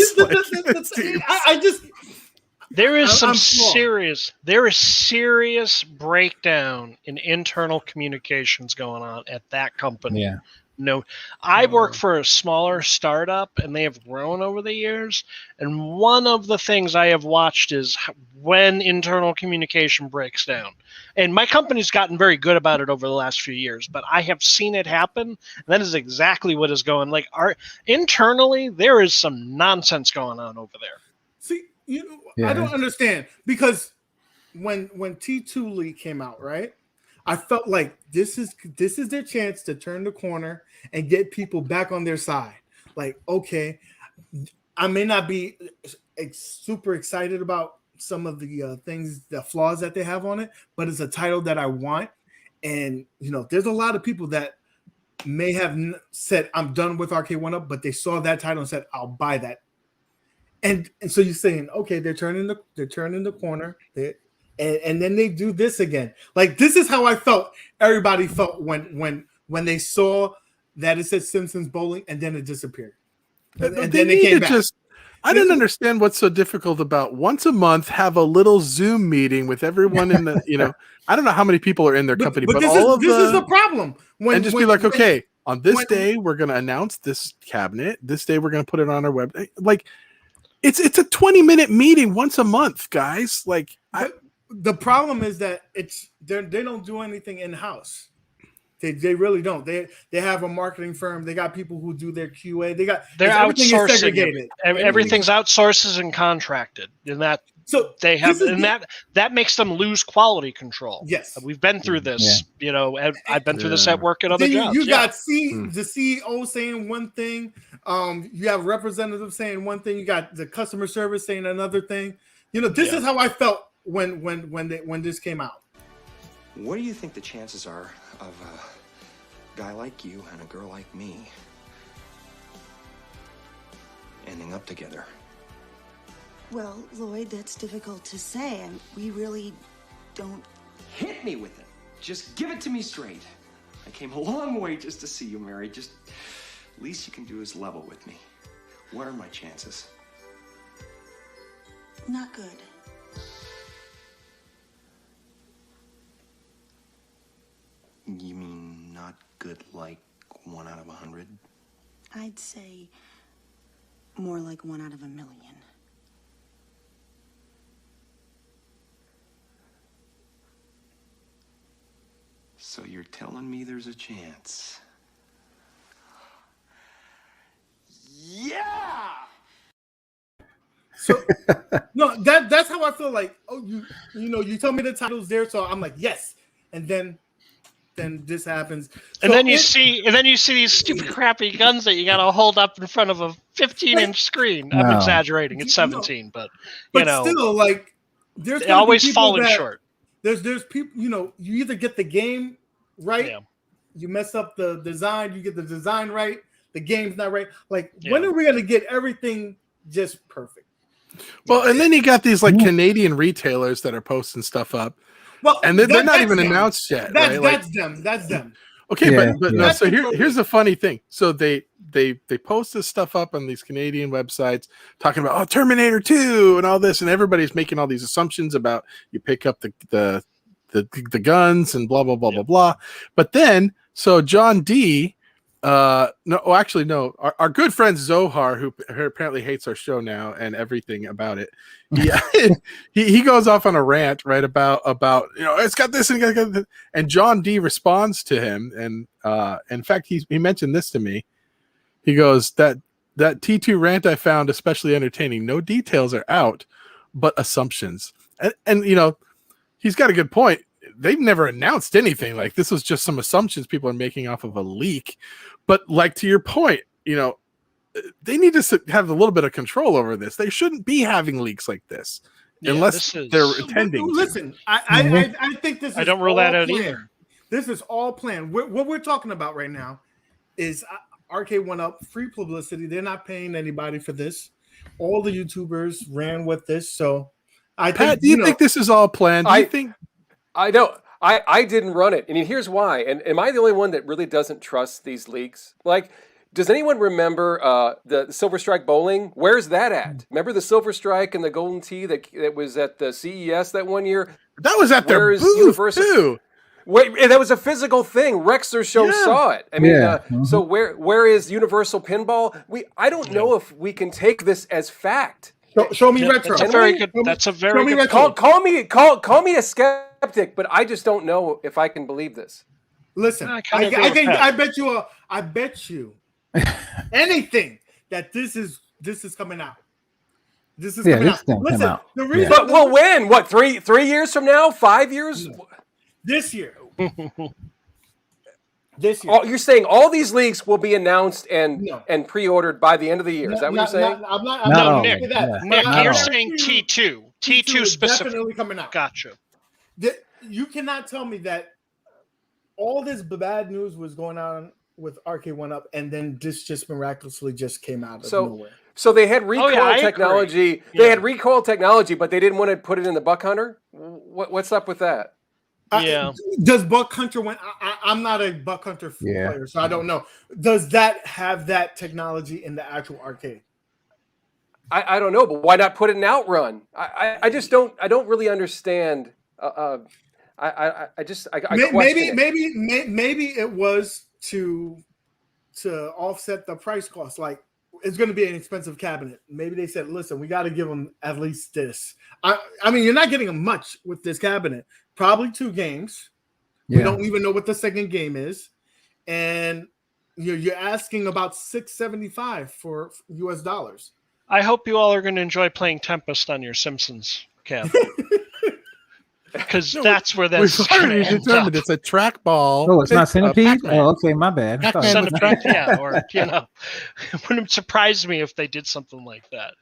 There is serious breakdown in internal communications going on at that company. Yeah. No, I work for a smaller startup, and they have grown over the years. And one of the things I have watched is when internal communication breaks down. And my company's gotten very good about it over the last few years, but I have seen it happen. And that is exactly what is going. Like, internally, there is some nonsense going on over there. See, I don't understand, because when T2 League came out, right? I felt like this is their chance to turn the corner and get people back on their side. Like, okay, I may not be super excited about some of the the flaws that they have on it, but it's a title that I want. And there's a lot of people that may have said, I'm done with Arcade 1UP, but they saw that title and said, I'll buy that. And so you're saying, okay, they're turning the corner. And then they do this again. Like, this is how I felt. Everybody felt when they saw that it said Simpsons Bowling, and then it disappeared. And then they came back. I didn't understand what's so difficult about once a month have a little Zoom meeting with everyone in the I don't know how many people are in their company, but this all is the problem. And just be like, okay, On this day, we're going to announce this cabinet. This day, we're going to put it on our web. Like, it's a 20-minute meeting once a month, guys. Like, the problem is that they don't do anything in house. They really don't. They have a marketing firm. They got people who do their QA. They're outsourcing. Everything's outsourced and contracted, and that that makes them lose quality control. Yes, we've been through this. You know, I've been through this at work at other jobs. You got the CEO saying one thing. You have representatives saying one thing. You got the customer service saying another thing. You know, this is how I felt when this came out. What do you think the chances are of a guy like you and a girl like me ending up together? Well, Lloyd, that's difficult to say, and we really don't... Hit me with it. Just give it to me straight. I came a long way just to see you married. Just least you can do is level with me. What are my chances? Not good. You mean not good like 1 out of 100? I'd say more like 1 out of 1 million. So you're telling me there's a chance? Yeah! So no, that's how I feel. Like, oh, you tell me the title's there, so I'm like, yes, and then this happens, and then you see these stupid crappy guns that you got to hold up in front of a 15-inch screen. I'm exaggerating; it's 17, but still, like, there's always falling short. There's people, you either get the game right, you mess up the design, you get the design right, the game's not right. Like, when are we gonna get everything just perfect? Well, and then you got these like Canadian retailers that are posting stuff up. Well, and they're not even announced yet. That's them. Okay, but no. So here's the funny thing. So they post this stuff up on these Canadian websites talking about Terminator 2 and all this, and everybody's making all these assumptions about you pick up the guns and blah blah blah blah blah. But then John D. Our good friend Zohar, who apparently hates our show now and everything about it, he goes off on a rant right about it's got this and got this. And John D responds to him, and in fact he mentioned this to me. He goes, that T2 rant I found especially entertaining. No details are out, but assumptions, and he's got a good point. They've never announced anything. Like, this was just some assumptions people are making off of a leak. But like, to your point, they need to have a little bit of control over this. They shouldn't be having leaks like this unless they're intending. Listen, I think this is, I don't rule that out either. This is all planned. What we're talking about right now is Arcade One Up, free publicity. They're not paying anybody for this. All the YouTubers ran with this. So Pat, do you think this is all planned? Do you think? I don't. I didn't run it, and here's why. And am I the only one that really doesn't trust these leaks? Like, does anyone remember the Silver Strike bowling? Where's that at? Remember the Silver Strike and the Golden Tee that was at the CES that one year? That was at their booth too. Wait, that was a physical thing. Rexer Show saw it. I mean, so where is Universal Pinball? I don't know if we can take this as fact. Show me retro. That's a very good. That's a very good. Call me a skeptic, but I just don't know if I can believe this. Listen, I bet you anything that this is coming out. This is coming out. Listen, the reason. But when? What? 3 years from now? 5 years? This year. Oh, you're saying all these leaks will be announced and pre-ordered by the end of the year? Is that what you're saying? No, Nick. Nick, you're saying T2. T2 specifically. Definitely coming out. Gotcha. You cannot tell me that all this bad news was going on with Arcade One Up, and then this just miraculously just came out of nowhere. So they had recoil technology. They had recoil technology, but they didn't want to put it in the Buck Hunter. What's up with that? Does Buck Hunter win? I'm not a Buck Hunter player, so I don't know. Does that have that technology in the actual arcade? I don't know, but why not put it in Outrun? I just don't. I don't really understand. Maybe it was to to offset the price cost. Like, it's going to be an expensive cabinet. Maybe they said, listen, we got to give them at least this. I mean, you're not getting them much with this cabinet. Probably 2 games. Yeah. We don't even know what the second game is. And you're asking about $675 for US dollars. I hope you all are going to enjoy playing Tempest on your Simpsons cab. Because that's where that's already determined. It's a trackball. Oh, it's not Centipede? Oh, okay, my bad. Centipede, yeah, or it wouldn't surprise me if they did something like that.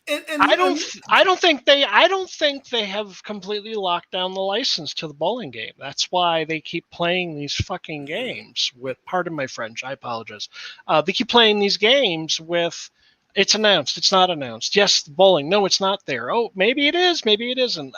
And I don't think they have completely locked down the license to the bowling game. That's why they keep playing these fucking games with. Pardon my French. I apologize. They keep playing these games with. It's announced. It's not announced. Yes, bowling. No, it's not there. Oh, maybe it is. Maybe it isn't.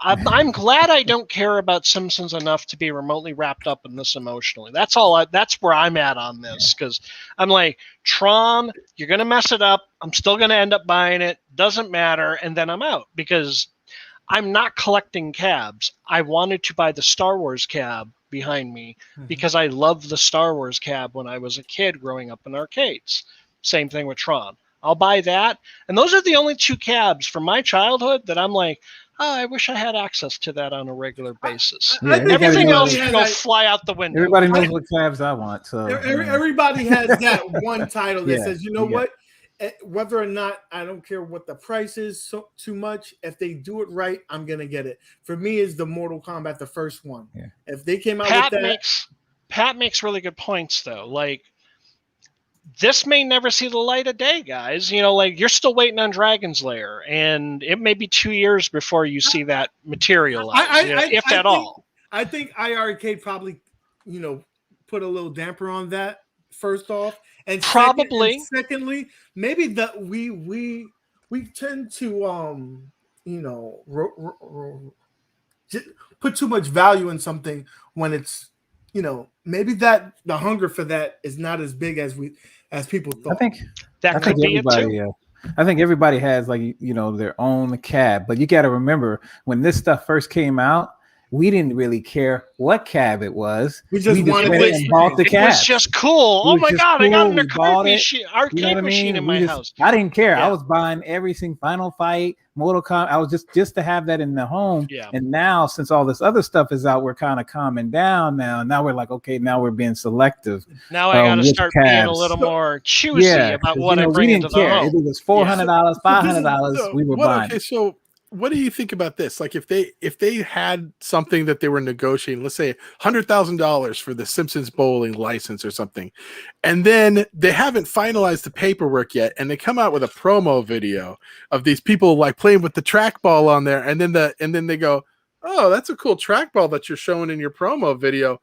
I'm glad I don't care about Simpsons enough to be remotely wrapped up in this emotionally. That's all. That's where I'm at on this, because I'm like, Tron, you're gonna mess it up. I'm still gonna end up buying it. Doesn't matter, and then I'm out because I'm not collecting cabs. I wanted to buy the Star Wars cab behind me because I loved the Star Wars cab when I was a kid growing up in arcades. Same thing with Tron. I'll buy that. And those are the only 2 cabs from my childhood that I'm like, oh, I wish I had access to that on a regular basis. Everything else can go fly out the window. Everybody knows what cabs I want. So everybody has that one title that says, you know what? Whether or not, I don't care what the price is too much. If they do it right, I'm going to get it. For me, is the Mortal Kombat, the first one. Yeah. If they came out with that. Pat makes really good points, though. Like, this may never see the light of day, guys. Like, you're still waiting on Dragon's Lair, and it may be 2 years before you see that materialize, if at all. I think iiRcade probably, put a little damper on that. First off, and secondly, maybe that we tend to put too much value in something when it's maybe that the hunger for that is not as big as people thought. I think everybody, I think everybody has their own cab, but you got to remember when this stuff first came out, we didn't really care what cab it was. We just wanted and bought the cab. It was just cool. Oh my god, I got an arcade machine in my house. I didn't care. Yeah. I was buying everything, Final Fight, Mortal Kombat. I was just to have that in the home. Yeah. And now, since all this other stuff is out, we're kind of calming down now. Now we're like, okay, now we're being selective. Now I got to start being a little more choosy about what I bring into the home. If it was $400, $500, we were buying. Okay, so what do you think about this? Like, if they had something that they were negotiating, let's say $100,000 for the Simpsons bowling license or something, and then they haven't finalized the paperwork yet, and they come out with a promo video of these people like playing with the trackball on there, and then they go, oh, that's a cool trackball that you're showing in your promo video.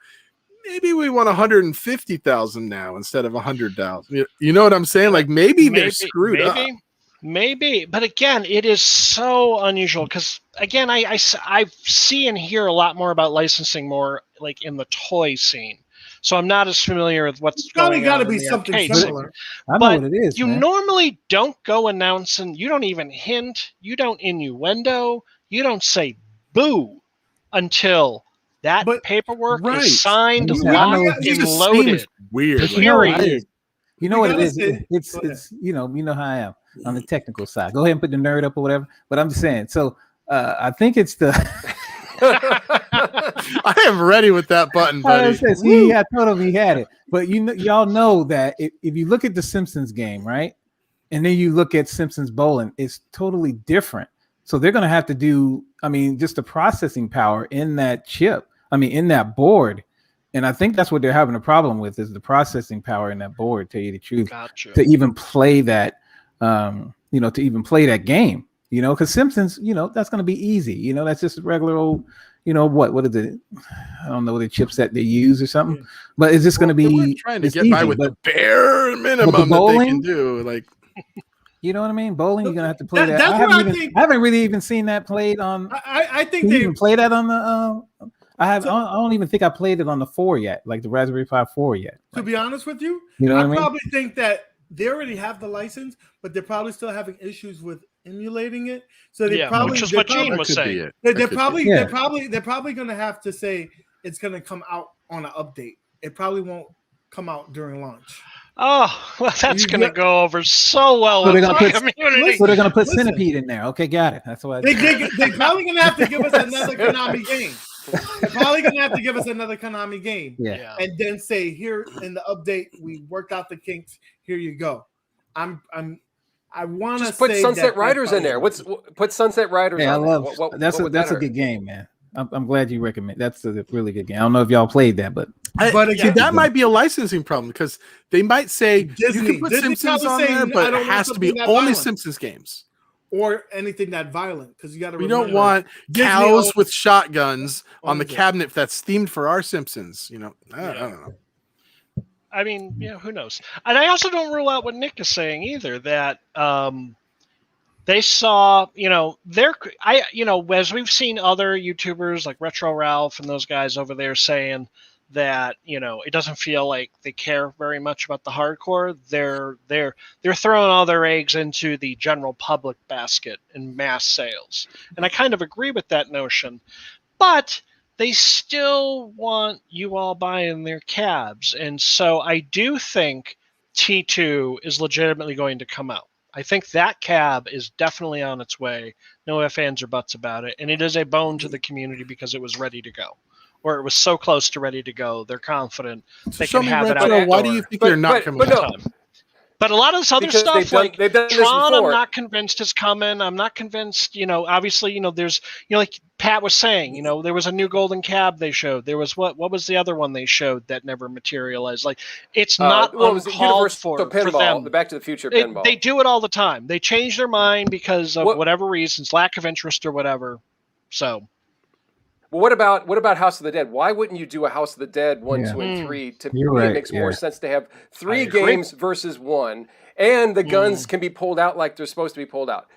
Maybe we want 150,000 now instead of 100,000. You know what I'm saying? Like, maybe they're screwed up. Maybe, but again, it is so unusual because again, I see and hear a lot more about licensing more like in the toy scene. So I'm not as familiar with what's going on. Got to be something similar. I know what it is. You normally don't go announcing. You don't even hint. You don't innuendo. You don't say boo until that paperwork is signed, locked, and loaded. Weird. You know what it is? It's you know how I am on the technical side. Go ahead and put the nerd up or whatever. But I'm just saying. So I think it's the. I am ready with that button, buddy. I told him he had it. But y'all know that if you look at the Simpsons game, right, and then you look at Simpsons bowling, it's totally different. So they're going to have to do, just the processing power in that chip. In that board. And I think that's what they're having a problem with is the processing power in that board, to tell you the truth, to even play that, to even play that game, because Simpsons, that's going to be easy. That's just a regular old, what is it? I don't know the chips that they use or something, but it's just going to be trying to get by with the bare minimum that they can do. Like, you know what I mean? Bowling, you're going to have to play that. I haven't really even seen that played on. I think they even play that on the. I don't even think I played it on the 4 yet, like the Raspberry Pi 4 yet. To be honest with you, I probably think that they already have the license, but they're probably still having issues with emulating it. So they probably, which is what Gene was saying. They're probably going to have to say it's going to come out on an update. It probably won't come out during launch. Oh, well, that's You going to got- go over so well So with they're the gonna put community. so they're gonna put Listen. Centipede in there. Okay, got it. That's what They're probably gonna have to give us another Konami game. They're probably gonna have to give us another Konami game, Yeah. and then say, "Here in the update, we worked out the kinks. Here you go." I want to Just put say Sunset that Riders in there. that's Put Sunset Riders Hey, I on there. love that's what would a hurt? good game, man. I'm glad you recommend. That's a really good game. I don't know if y'all played that, but But See, that might be a licensing problem because they might say you Disney- can put Disney Simpsons probably on there, saying, but "I it don't want has to be something that only violent." Simpsons games. or anything that violent, because you got to. We don't want Disney cows owns- with shotguns on the owns it. cabinet that's themed for our Simpsons. You know, I don't know. I mean, yeah, who knows? And I also don't rule out what Nick is saying either, that they saw, as we've seen other YouTubers like Retro Ralph and those guys over there saying that, it doesn't feel like they care very much about the hardcore. They're throwing all their eggs into the general public basket in mass sales. And I kind of agree with that notion. But they still want you all buying their cabs. And so I do think T2 is legitimately going to come out. I think that cab is definitely on its way. No ifs, ands, or buts about it. And it is a bone to the community because it was ready to go. Or it was so close to ready to go. They're confident they Show can me have it Retro. out. Why do you think they're not coming out? But a lot of this other Because stuff, they've done this Tron, I'm before. not convinced is coming. I'm not convinced, obviously, there's, like Pat was saying, there was a new Golden Cab they showed. There was what was the other one they showed that never materialized? Like, it's not It was uncalled Universal for Pinball, them. the Back to the Future pinball. They do it all the time. They change their mind because of whatever reasons, lack of interest or whatever. So. Well, what about House of the Dead? Why wouldn't you do a House of the Dead 1, 2, and 3? To me, You're right, it makes more yeah. sense to have I 3 agree. games versus 1, and the guns can be pulled out like they're supposed to be pulled out.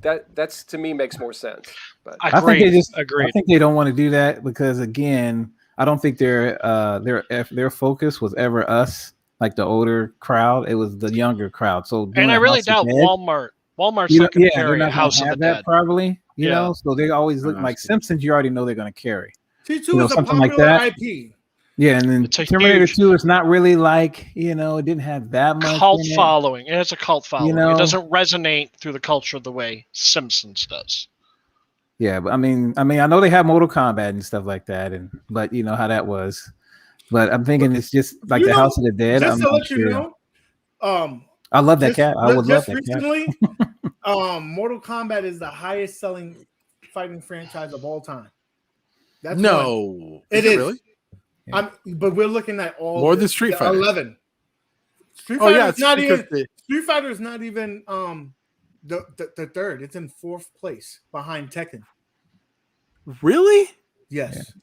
That's to me makes more sense. But I think they just I think they don't want to do that because again, I don't think their focus was ever us, like the older crowd. It was the younger crowd. So And I really doubt Walmart's not going to carry a House of the Dead. Probably, you know. So they always look like Simpsons. You already know they're going to carry. T2 You know, is a something like popular that. IP. Yeah, and then It's a Terminator huge 2 is not really like, it didn't have that much cult in it. following. It has a cult following. know? It doesn't resonate through the culture the way Simpsons does. Yeah, but I mean, I know they have Mortal Kombat and stuff like that, but you know how that was. But I'm thinking it's just like the House of the Dead. Just I'm to not let you sure. know, I love that cat. I would love that recently, cat. Mortal Kombat is the highest selling fighting franchise of all time. That's No, one. It is is. it really? But we're looking at all More than Street Fighter. 11. Street Oh, Fighter yeah, is it's not because even. Street Fighter is not even the third. It's in 4th place behind Tekken. Really? Yes.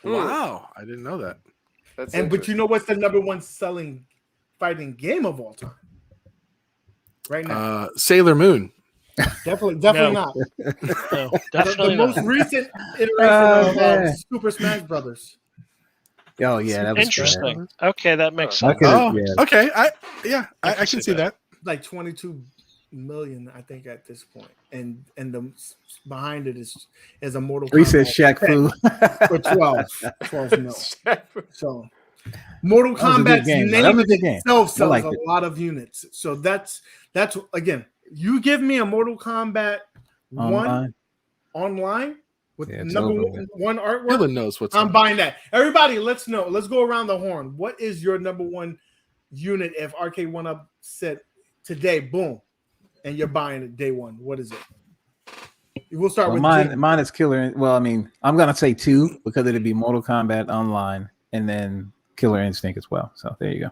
Wow, I didn't know that. But you know what's the number 1 selling fighting game of all time? Right now. Sailor Moon. Definitely No. not. No, The definitely most not. recent iteration man. of Super Smash Brothers. Oh yeah, that was Interesting. Okay, that makes sense. Okay. I can see that. Like 22 million, I think, at this point, and the behind it is a Mortal He Kombat said Shaq Fu. for 12 mil. So Mortal That was a good Kombat's game, though. name That was a good game. itself I sells liked a it. lot of units. So that's again, you give me a Mortal Kombat 1 online with it's number over one artwork. Dylan knows what's I'm up. buying that. Everybody, let's know. Let's go around the horn. What is your number 1 unit if Arcade One Up said today, boom, and you're buying it day 1? What is it? We'll start with Jim. Mine is Killer. Well, I mean, I'm gonna say 2 because it'd be Mortal Kombat Online and then Killer Instinct as well. So there you go.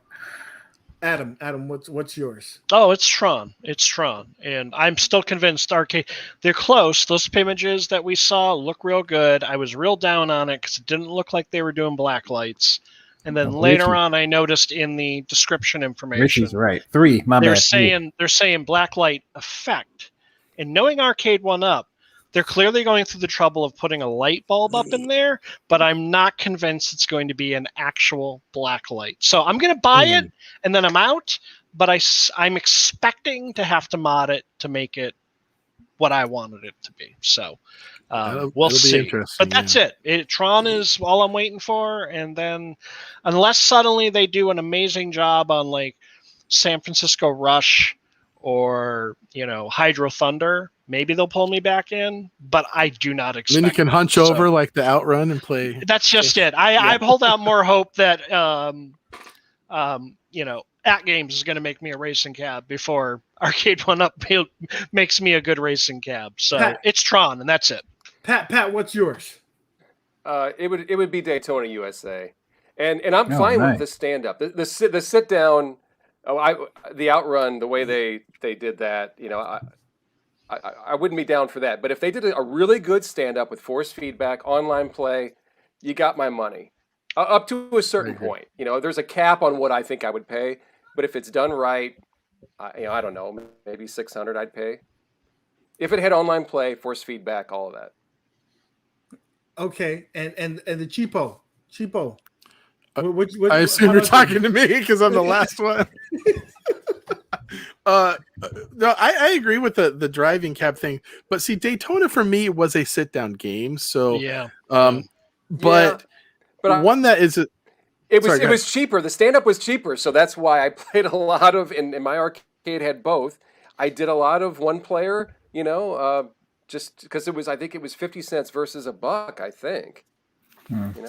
Adam, what's yours? Oh, it's Tron. It's Tron. And I'm still convinced Arcade. They're close. Those images that we saw look real good. I was real down on it because it didn't look like they were doing black lights. And then later on, I noticed in the description information. Richie's right. 3. My they're bad. they're saying black light effect. And knowing Arcade One Up, they're clearly going through the trouble of putting a light bulb up in there, but I'm not convinced it's going to be an actual black light. So I'm going to buy it, and then I'm out, but I'm expecting to have to mod it to make it what I wanted it to be. So we'll it'll be see. interesting, But that's it. Tron is all I'm waiting for, and then unless suddenly they do an amazing job on like San Francisco Rush or Hydro Thunder, maybe they'll pull me back in. But I do not expect. Then you can hunch over like the Outrun and play. That's just it. I hold out more hope that At Games is going to make me a racing cab before Arcade 1UP makes me a good racing cab. So Pat, it's Tron, and that's it. Pat, what's yours? It would be Daytona USA, and I'm fine with the stand up, the sit down. The Outrun, the way they did that, I wouldn't be down for that. But if they did a really good stand up with force feedback, online play, you got my money. Up to a certain point, there's a cap on what I think I would pay. But if it's done right, I don't know, maybe $600 I'd pay. If it had online play, force feedback, all of that. Okay, and the cheapo. I assume you're talking to me because I'm the last one. No, I agree with the driving cab thing, but see, Daytona for me was a sit down game. So but one that is it was cheaper. The stand up was cheaper, so that's why I played a lot of. And my arcade had both. I did a lot of one player, just because I think it was 50 cents versus $1, I think.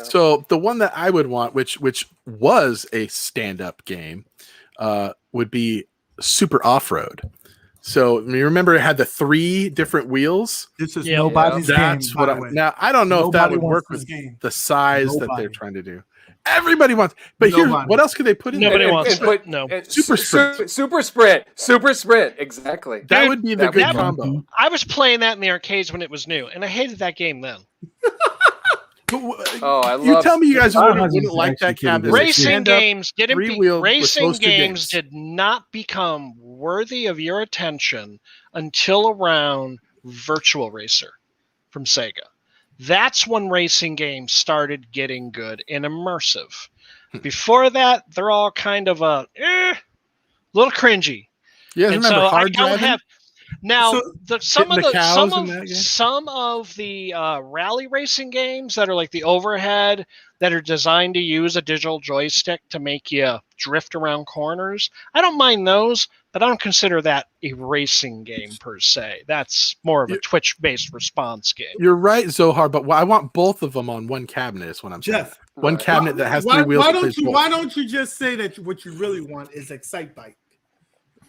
So the one that I would want, which was a stand-up game, would be Super Off-Road. So you remember it had the 3 different wheels. This is nobody's game. That's what now I don't know if that would work with the size that they're trying to do. Everybody wants, but here, what else could they put in? Nobody there? wants Super Sprint, exactly. That would be the good combo. I was playing that in the arcades when it was new, and I hated that game then. You tell me you guys wouldn't like that cabinet. Racing games did not become worthy of your attention until around Virtual Racer from Sega. That's when racing games started getting good and immersive. Before that, they're all kind of a little cringy. Yeah, and so I don't have. Now, some of the rally racing games that are like the overhead that are designed to use a digital joystick to make you drift around corners, I don't mind those, but I don't consider that a racing game per se. That's more of a Twitch-based response game. You're right, Zohar, but I want both of them on one cabinet is what I'm saying. Jeff, one cabinet that has 3 wheels. Why don't you just say that what you really want is Excitebike?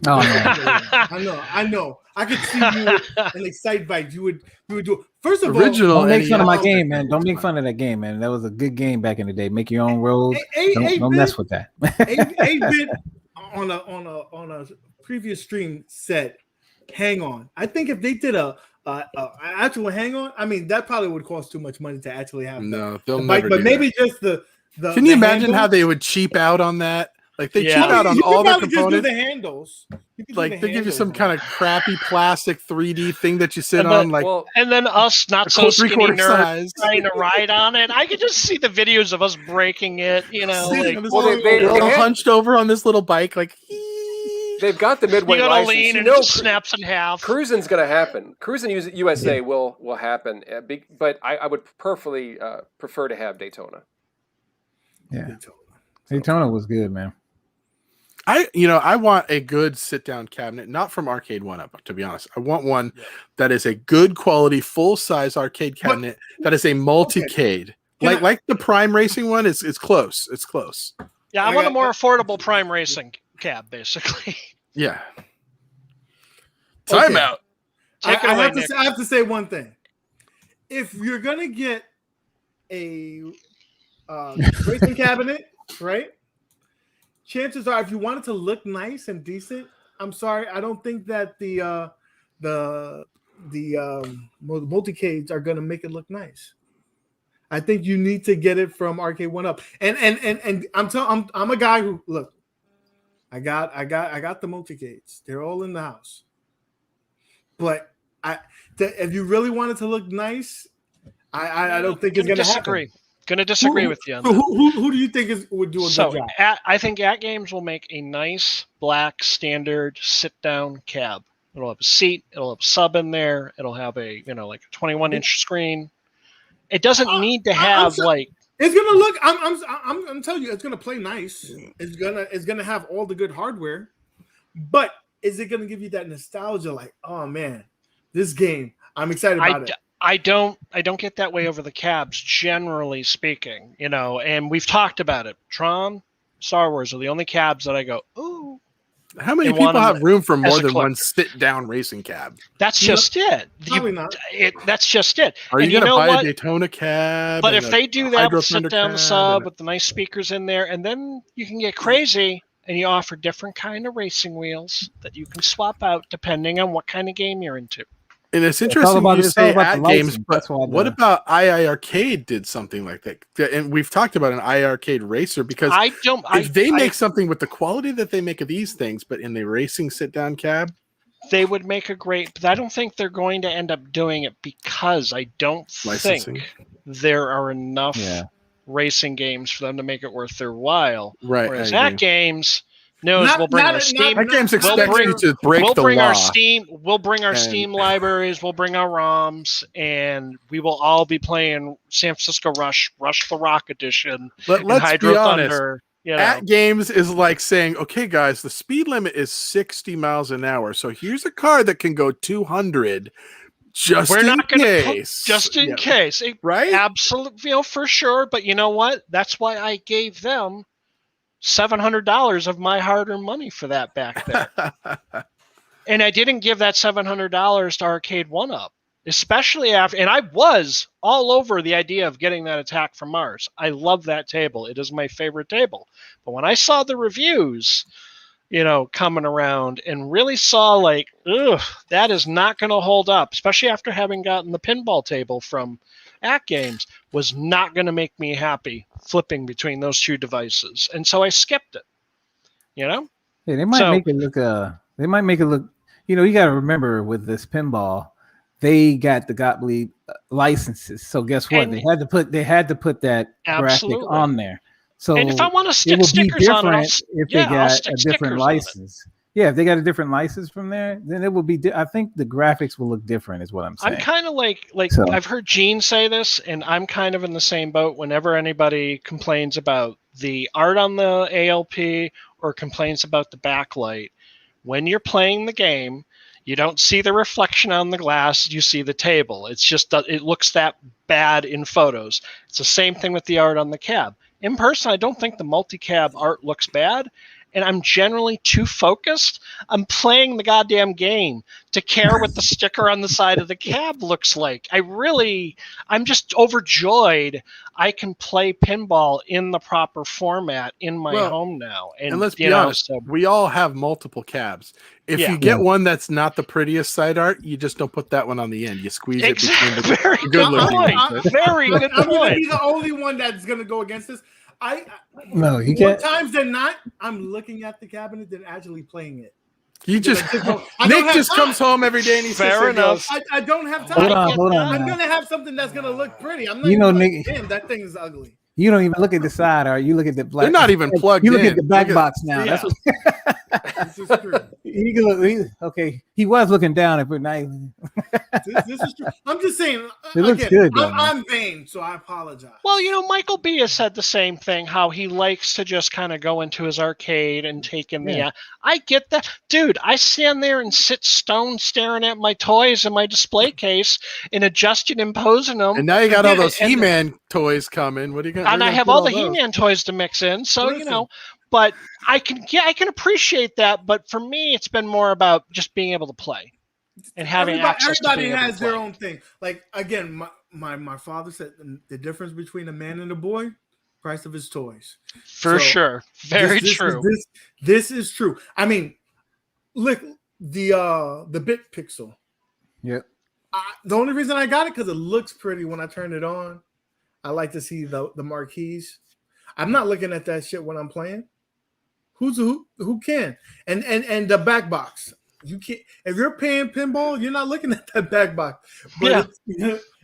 Oh, I know. I could see you in Excitebike. You would do it. First of all, don't make fun of my game, man. Don't make fun of that game, man. That was a good game back in the day. Make your own rules. Don't mess with that. 8-bit on a previous stream said, "Hang on." I think if they did a actual hang on, I mean that probably would cost too much money to actually have. No, they'll the never. Bike, but maybe just the. Can you imagine how they would cheap out on that? Like they cheap out on all their components. Just do the handles. Like they give you some kind of crappy plastic 3D thing that you sit on, and then us not so skinny nerds trying to ride on it. I could just see the videos of us breaking it. They're all hunched over on this little bike, like. They've got the midway you license. Lean and it snaps in half. Cruising's going to happen. Cruising USA will happen, but I would prefer to have Daytona. Yeah, Daytona was good, man. I want a good sit-down cabinet, not from Arcade 1UP, to be honest. I want one that is a good quality, full-size arcade cabinet that is a multi-cade. Like the Prime Racing one, it's close. It's close. Yeah, I want a more affordable Prime Racing cab, basically. Yeah. Time out. I have to say one thing. If you're going to get a racing cabinet, right? Chances are, if you want it to look nice and decent, I'm sorry, I don't think that the multi-cades are going to make it look nice. I think you need to get it from Arcade 1UP. And I'm a guy who look. I got the multi-cades. They're all in the house. But if you really want it to look nice, I don't think it's going to happen. Going to disagree with you. Who do you think would do a good job? I think At Games will make a nice black standard sit-down cab. It'll have a seat. It'll have a sub in there. It'll have a like a 21-inch screen. It doesn't need to have like. It's gonna look. I'm telling you, it's gonna play nice. It's gonna have all the good hardware, but is it gonna give you that nostalgia? Like, oh man, this game. I'm excited about it. I don't get that way over the cabs, generally speaking. And we've talked about it. Tron, Star Wars are the only cabs that I go, ooh. How many people have room for more than one sit-down racing cab? That's just it. Probably not. That's just it. Are you going to buy a Daytona cab? But if they do that with sit-down sub with the nice speakers in there, and then you can get crazy and you offer different kind of racing wheels that you can swap out depending on what kind of game you're into. And it's interesting you say at games, but what about iiRcade did something like that? And we've talked about an iiRcade racer because if they make something with the quality that they make of these things, but in the racing sit-down cab, they would make a great. But I don't think they're going to end up doing it because I don't think there are enough racing games for them to make it worth their while. Right. Whereas at games. We'll bring our Steam. That game's expecting you to break the law. Our Steam. We'll bring our Steam libraries. We'll bring our ROMs, and we will all be playing San Francisco Rush the Rock Edition, let's Hydro be honest. Thunder. At games is like saying, okay, guys, the speed limit is 60 miles an hour, so here's a car that can go 200. Just in case, right? Absolutely, for sure. But you know what? That's why I gave them $700 of my hard-earned money for that back there. And I didn't give that $700 to Arcade 1-Up, especially after, and I was all over the idea of getting that Attack from Mars. I love that table. It is my favorite table. But when I saw the reviews, coming around and really saw like, that is not going to hold up, especially after having gotten the pinball table from at games, was not going to make me happy flipping between those two devices, and so I skipped it. Yeah, they might make it look. They might make it look. You got to remember with this pinball, they got the Gottlieb licenses. So guess what? They had to put that graphic on there. So and if I want to stick stickers on it, if they got a different license. Yeah, if they got a different license from there, then it will be. I think the graphics will look different, is what I'm saying. I'm kind of like I've heard Gene say this, and I'm kind of in the same boat. Whenever anybody complains about the art on the ALP or complains about the backlight, when you're playing the game, you don't see the reflection on the glass. You see the table. It's just it looks that bad in photos. It's the same thing with the art on the cab. In person, I don't think the multi-cab art looks bad. And I'm generally too focused. I'm playing the goddamn game to care what the sticker on the side of the cab looks like. I'm just overjoyed I can play pinball in the proper format in my home now. And let's be honest, we all have multiple cabs. If you get one that's not the prettiest side art, you just don't put that one on the end. You squeeze it between the good looking. Very good point. I'm going to be the only one that's going to go against this. No, you more can't. times than not, I'm looking at the cabinet than actually playing it. You just Nick just comes home every day and he fair enough. I don't have time. Hold on. I'm gonna have something that's gonna look pretty. I'm not. Nick, damn, that thing is ugly. You don't even look at the side, or you look at the black. They're not even plugged in. You in. look at the back box now. Yeah. That's what. This is true. Okay, he was looking down at night. This is true. I'm just saying. It looks good. Though, I'm vain, so I apologize. Well, Michael B has said the same thing. How he likes to just kind of go into his arcade and take in the. I get that, dude. I stand there and sit stone staring at my toys in my display case and adjusting and posing them. And now you got all those He-Man toys coming. What are you gonna? And I have all the He-Man toys to mix in. So but I can appreciate that. But for me, it's been more about just being able to play and having access. Everybody has their own thing. Like again, my father said the difference between a man and a boy, price of his toys. For sure, very true. This is true. I mean, look the bit pixel. Yep. The only reason I got it because it looks pretty when I turn it on. I like to see the marquees. I'm not looking at that shit when I'm playing. Who can? And the back box. You can't if you're paying pinball, you're not looking at that back box. But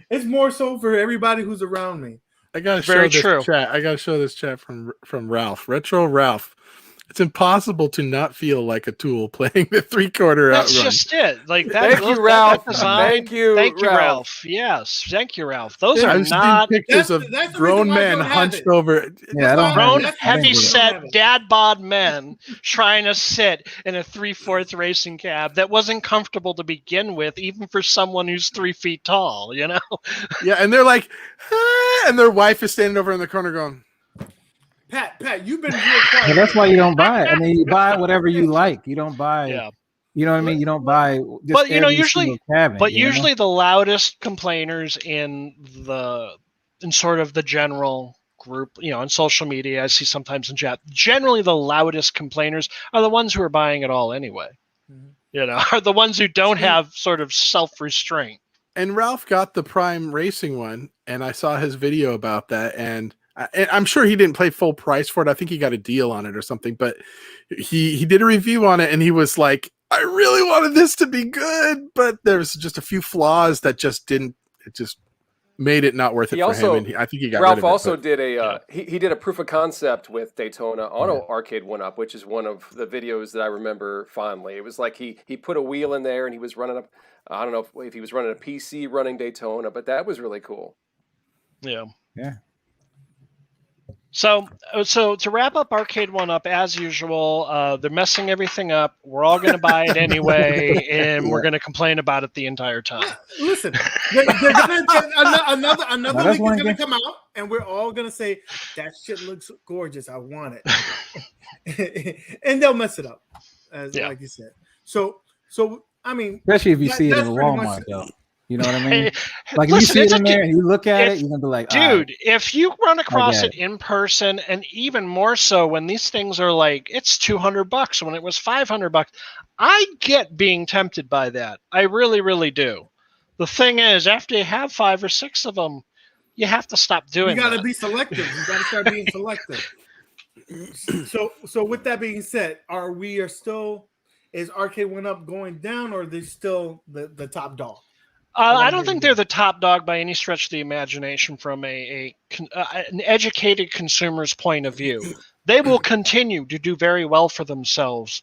it's more so for everybody who's around me. I gotta show this chat. I gotta show this chat from Ralph. Retro Ralph It's impossible to not feel like a tool playing the 3/4 outrun. That's just it. Like that. Thank you, Ralph. Thank you, Ralph. Yes, thank you, Ralph. Those are I've not seen pictures of grown men hunched over. Grown, heavy-set, dad-bod men trying to sit in a 3/4 racing cab that wasn't comfortable to begin with, even for someone who's 3 feet tall. You know. Yeah, and they're like, ah, and their wife is standing over in the corner going. Pat, you've been real quiet. Well, that's why you don't buy it. I mean, you buy whatever you like. You don't buy. Yeah. You know what I mean? You don't buy. Just But you know, every usually, single cabin, but you know? usually the loudest complainers in sort of the general group, you know, on social media, I see sometimes in chat. Generally, the loudest complainers are the ones who are buying it all anyway. Mm-hmm. You know, are the ones who don't have sort of self-restraint. And Ralph got the Prime Racing one, and I saw his video about that, and I'm sure he didn't pay full price for it. I think he got a deal on it or something, but he did a review on it, and he was like, I really wanted this to be good, but there's just a few flaws that just made it not worth it for him. And I think he got Ralph rid of it, also but, did he did a proof of concept with Daytona Auto Arcade 1-Up, which is one of the videos that I remember fondly. It was like he put a wheel in there and he was running up. I don't know if he was running a PC running Daytona, but that was really cool. Yeah. Yeah. So to wrap up Arcade 1-Up, as usual, they're messing everything up. We're all going to buy it anyway, and we're going to complain about it the entire time. Listen, they're gonna another leak is going to come out, and we're all going to say that shit looks gorgeous. I want it, and they'll mess it up, like you said. So I mean, especially if you see it in Walmart, though. You know what I mean? Like, listen, if you see it in there and you look at it, you're gonna be like, dude, if you run across it in person, and even more so when these things are like, it's $200 when it was $500, I get being tempted by that. I really, really do. The thing is, after you have 5 or 6 of them, you have to stop doing. You got to be selective. You got to start being selective. So with that being said, is Arcade 1-Up going down, or are they still the top dog? I don't think they're the top dog by any stretch of the imagination from an educated consumer's point of view. They will continue to do very well for themselves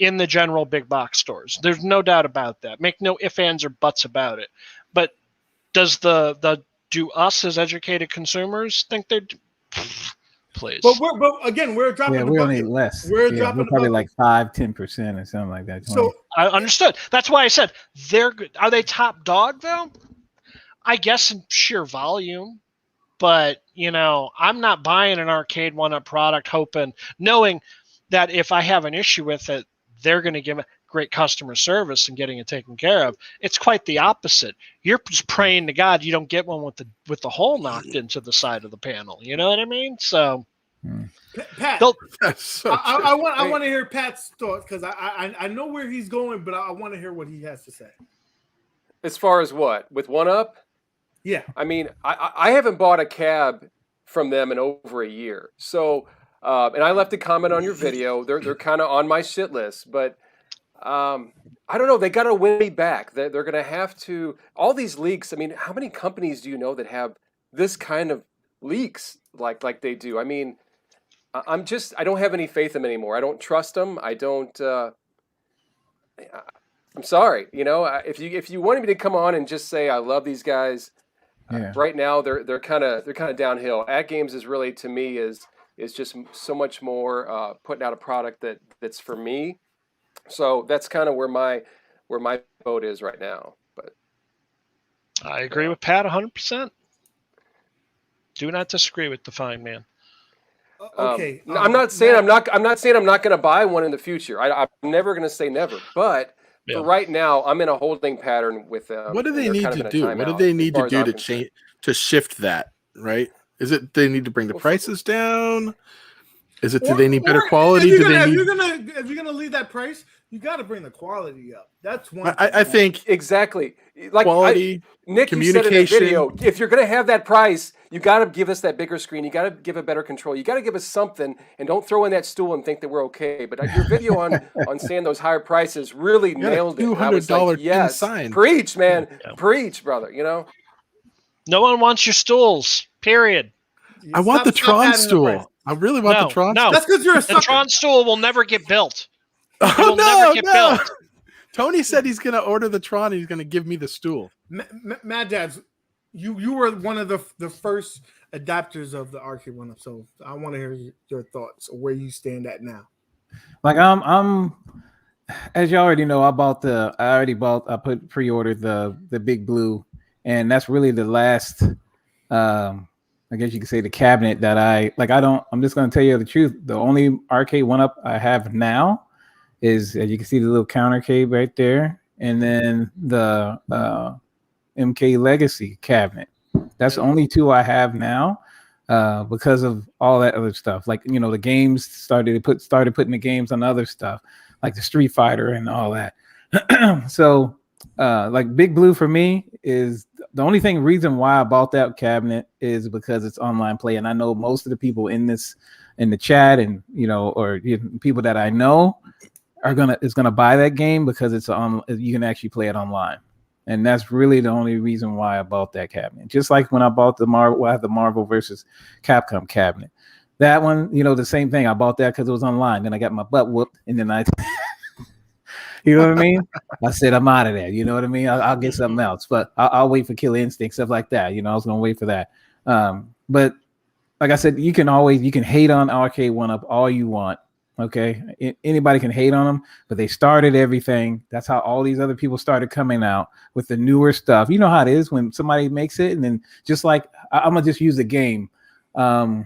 in the general big box stores. There's no doubt about that. Make no ifs, ands, or buts about it. But does do us as educated consumers think they're... Please. But we're dropping. Yeah, we only less. We're probably like 5-10% or something like that. 20. So I understood. That's why I said they're good. Are they top dog though? I guess in sheer volume, but you know, I'm not buying an Arcade 1-Up product knowing that if I have an issue with it, they're going to give it great customer service and getting it taken care of. It's quite the opposite. You're just praying to God you don't get one with the hole knocked into the side of the panel. You know what I mean? So, Pat, I want to hear Pat's thoughts, because I know where he's going, but I want to hear what he has to say. As far as what with 1-Up? Yeah, I mean, I haven't bought a cab from them in over a year. So, and I left a comment on your video. They're kind of on my shit list, but. I don't know. They got to win me back. They're going to have to. All these leaks. I mean, how many companies do you know that have this kind of leaks like they do? I mean, I don't have any faith in them anymore. I don't trust them. I don't. I'm sorry. You know, if you wanted me to come on and just say I love these guys, right now they're kind of downhill. At Games is really, to me, is just so much more putting out a product that's for me. So that's kind of where my vote is right now. But I agree with Pat 100%. Do not disagree with the fine man. Okay, I'm not saying I'm not going to buy one in the future. I'm never going to say never. But for right now, I'm in a holding pattern with them. What do they need to do? What do they need to do to change to shift that? Right? Is it they need to bring the prices down? Is it do they need better quality? If you're gonna leave that price, you got to bring the quality up. That's one. I think exactly like quality. Nick, communication. You said in the video, if you're gonna have that price, you got to give us that bigger screen. You got to give it better control. You got to give us something, and don't throw in that stool and think that we're okay. But your video on saying those higher prices really nailed it. $200 yes, sign. Preach, man, preach, brother. You know, no one wants your stools. Period. I want the Tron stool. I really want the Tron. No, that's because you're a the sucker. Tron stool will never get built. It Oh will never get built. Tony said he's going to order the Tron. And he's going to give me the stool. Mad Dads, you were one of the first adapters of the arcade one up, so I want to hear your thoughts or where you stand at now. Like I'm as you already know, I pre-ordered the Big Blue, and that's really the last I guess you could say the cabinet that I'm just gonna tell you the truth. The only arcade one up I have now is, as you can see, the little counter cave right there, and then the MK Legacy cabinet. That's the only two I have now. Because of all that other stuff, like the games started putting the games on other stuff, like the Street Fighter and all that. So, like Big Blue for me is the only reason why I bought that cabinet is because it's online play, and I know most of the people in the chat and people that I know is gonna buy that game because you can actually play it online. And that's really the only reason why I bought that cabinet. Just like when I bought the Marvel versus Capcom cabinet. That one, the same thing. I bought that because it was online. Then I got my butt whooped, and then you know what I mean? I said, I'm out of there. You know what I mean? I'll get something else. But I'll wait for Killer Instinct, stuff like that. I was going to wait for that. But like I said, you can hate on Arcade 1-Up all you want. Okay, anybody can hate on them, but they started everything. That's how all these other people started coming out with the newer stuff. You know how it is when somebody makes it, and then just like I'm gonna just use the game. Not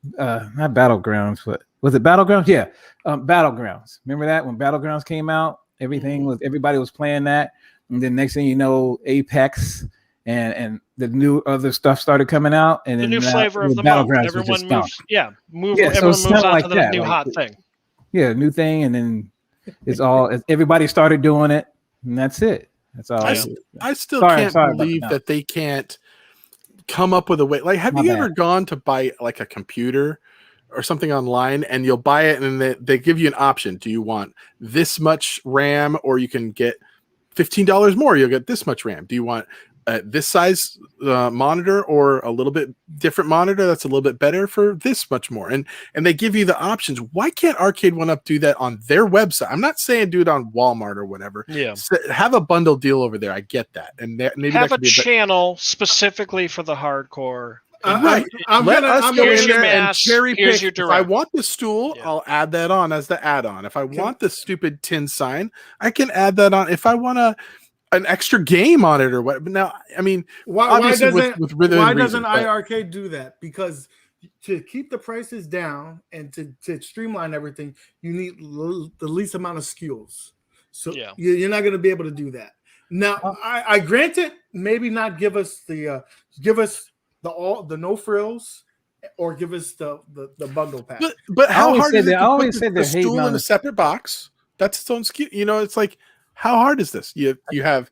Battlegrounds, but was it Battlegrounds? Yeah, Battlegrounds. Remember that when Battlegrounds came out, everybody was playing that, and then next thing you know, Apex and the new other stuff started coming out, and the then new flavor of the month. Everyone moves. Everyone moves on to the new hot thing. Yeah, new thing, and then everybody started doing it, and that's it. That's all. I still can't believe that they can't come up with a way. Like, have you ever gone to buy like a computer or something online, and you'll buy it, and they give you an option? Do you want this much RAM, or you can get $15 more? You'll get this much RAM. Do you want this size monitor, or a little bit different monitor that's a little bit better for this much more? And they give you the options. Why can't Arcade 1-Up do that on their website? I'm not saying do it on Walmart or whatever. Yeah, have a bundle deal over there. I get that, and maybe have that a channel specifically for the hardcore. Right. Let us go in there and cherry pick. If I want the stool, I'll add that on as the add-on. If I want the stupid tin sign, I can add that on. If I want an extra game on it or what. But now, I mean, why doesn't iiRcade do that? Because to keep the prices down and to streamline everything, you need the least amount of SKUs. So you're not going to be able to do that. Now, I grant it. Maybe not give us the no frills, or give us the bundle pack. But how hard is it to put the stool in a separate box? That's its own SKU. It's like, how hard is this? You have,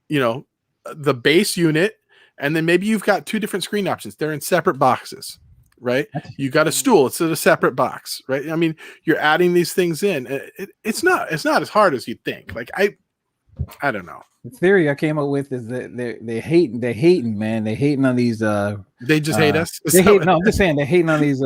the base unit, and then maybe you've got two different screen options. They're in separate boxes, right? You got a stool. It's in a separate box, right? I mean, you're adding these things in. It's not as hard as you'd think. Like I don't know. The theory I came up with is that they're hating, man. They're hating on these. They just hate us. I'm just saying they're hating on these.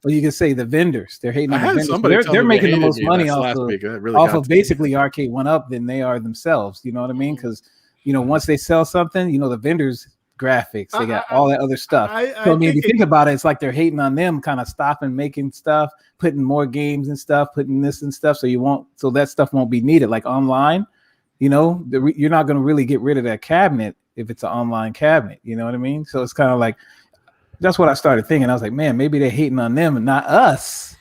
You can say the vendors. They're hating on the vendors. They're making the most money off of basically Arcade 1-Up than they are themselves. You know what I mean? Because once they sell something, the vendors graphics, they got all that other stuff. So if you think about it, it's like they're hating on them, kind of stopping making stuff, putting more games and stuff, putting this and stuff, so that stuff won't be needed. Like online. You're not going to really get rid of that cabinet if it's an online cabinet. You know what I mean? So it's kind of like, that's what I started thinking. I was like, man, maybe they're hating on them and not us.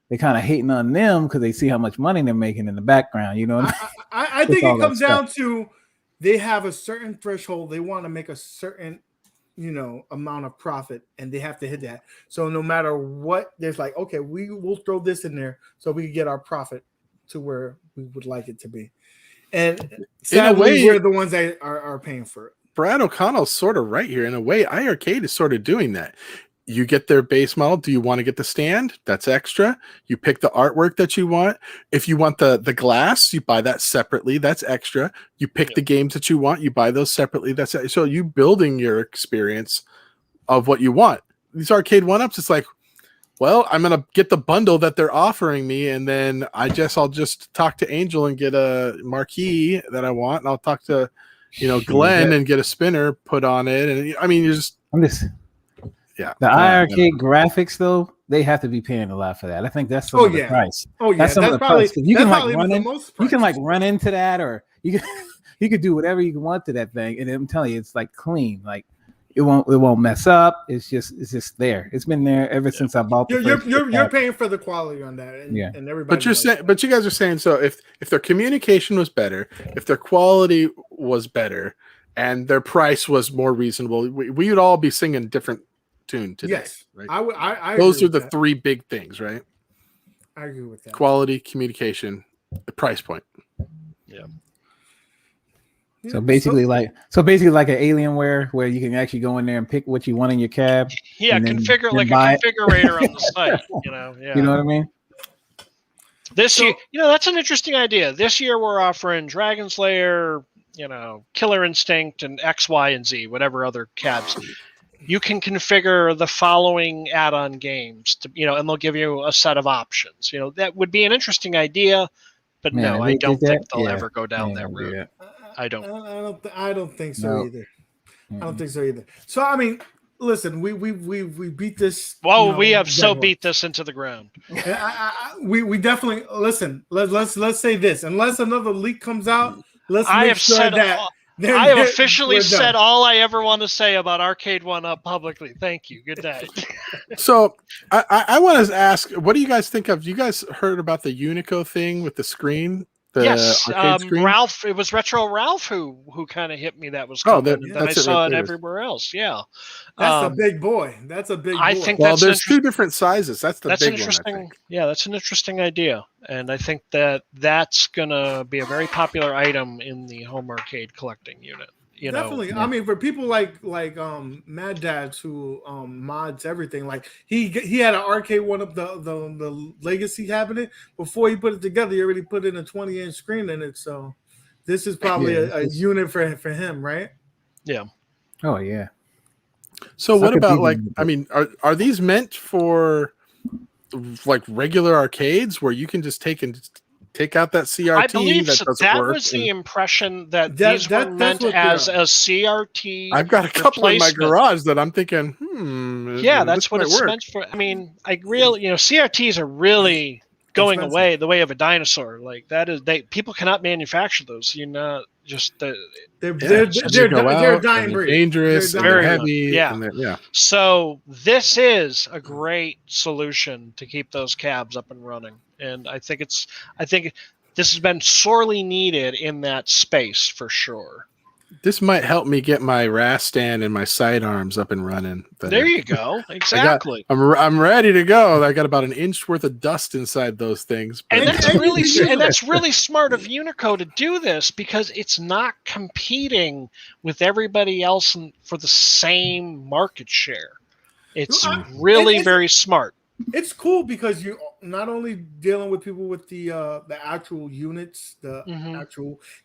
They're kind of hating on them because they see how much money they're making in the background. You know what I think it comes down to they have a certain threshold. They want to make a certain, amount of profit, and they have to hit that. So no matter what, there's like, okay, we will throw this in there so we can get our profit to where we would like it to be. And sadly, we're the ones that are paying for it. Brad O'Connell's sort of right here. In a way, iiRcade is sort of doing that. You get their base model. Do you want to get the stand? That's extra. You pick the artwork that you want. If you want the glass, you buy that separately. That's extra. You pick the games that you want. You buy those separately. So you building your experience of what you want. these arcade 1-ups, it's like, well, I'm gonna get the bundle that they're offering me, and then I'll just talk to Angel and get a marquee that I want, and I'll talk to Glenn and get a spinner put on it. And I mean, the iiRcade graphics though, they have to be paying a lot for that. I think that's some of the price. Oh yeah, that's some of the price. You can like run into that, or you can do whatever you want to that thing, and I'm telling you, it's like clean, like. It won't mess up. It's just there. It's been there ever since I bought the you're paying for the quality on that. And everybody. But you guys are saying, so if their communication was better, if their quality was better, and their price was more reasonable, we would all be singing a different tune today. Yes, right? I Those are the three big things, right? I agree with that. Quality, communication, the price point. Yeah. So basically, like an Alienware where you can actually go in there and pick what you want in your cab. Yeah, configure like a configurator on the site. Yeah. You know what I mean? This year, that's an interesting idea. This year we're offering Dragon's Lair, Killer Instinct, and X, Y, and Z, whatever other cabs. You can configure the following add-on games to, and they'll give you a set of options. That would be an interesting idea, but no, I don't think they'll ever go down that route. I don't think so either. I don't think so either. So I mean, listen, we beat this. Well, we have beat this into the ground. We definitely listen. Let's say this. Unless another leak comes out, I have officially said all I ever want to say about Arcade 1-Up publicly. Thank you. Good night. So I want to ask, what do you guys think of? You guys heard about the Unico thing with the screen? Yes, Ralph. It was Retro Ralph who kind of hit me. That was coming, and then I saw it everywhere else. Yeah, that's a big boy. That's a big boy. I think there's two different sizes. That's the big interesting. One, I think. Yeah, that's an interesting idea, and I think that's gonna be a very popular item in the home arcade collecting unit. Definitely. I mean, for people like Mad Dads who mods everything, like he had an arcade 1-Up, the Legacy cabinet. Before he put it together, he already put in a 20-inch screen in it. So this is probably a unit for him, right? Yeah. Oh yeah. So what about are these meant for like regular arcades where you can just take out that CRT? I believe that work, was the impression that these were meant as a CRT. I've got a couple in my garage that I'm thinking, yeah, that's what it's meant for. I mean, CRTs are really going away the way of a dinosaur. Like that is, people cannot manufacture those. They're dying breed. Dangerous, very heavy. Yeah. So this is a great solution to keep those cabs up and running. And I think this has been sorely needed in that space for sure. This might help me get my RAS stand and my sidearms up and running. There you go. Exactly. I'm ready to go. I got about an inch worth of dust inside those things. And that's really smart of Unico to do this because it's not competing with everybody else for the same market share. It's really very smart. It's cool because you're not only dealing with people with the actual units,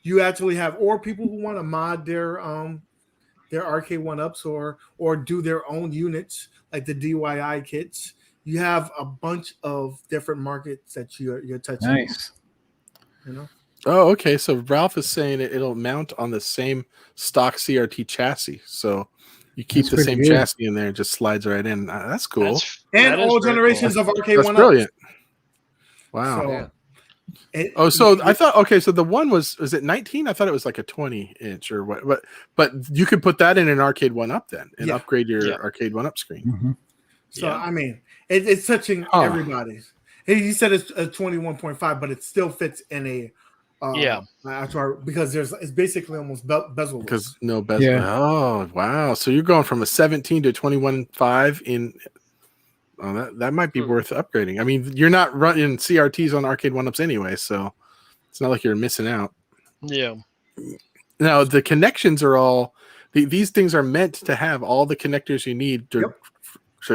you actually have people who want to mod their arcade 1-Ups or do their own units like the DIY kits. You have a bunch of different markets that you're touching. Nice. Oh, okay. So Ralph is saying it'll mount on the same stock CRT chassis. So you keep the same chassis in there, it just slides right in. That's cool. And all generations of arcade 1-Ups. That's brilliant. Wow. So I thought, so the one was it 19? I thought it was like a 20-inch or what, but you could put that in an arcade 1-Up then and upgrade your arcade 1-Up screen. Mm-hmm. So I mean, it's touching everybody's. He said it's a 21.5, but it still fits in a because it's basically almost bezel. Because no bezel. Yeah. Oh wow! So you're going from a 17 to 21.5 in. Oh, that might be worth upgrading. I mean, you're not running CRTs on arcade 1-Ups anyway, so it's not like you're missing out. Yeah. Now the connections are all. These things are meant to have all the connectors you need to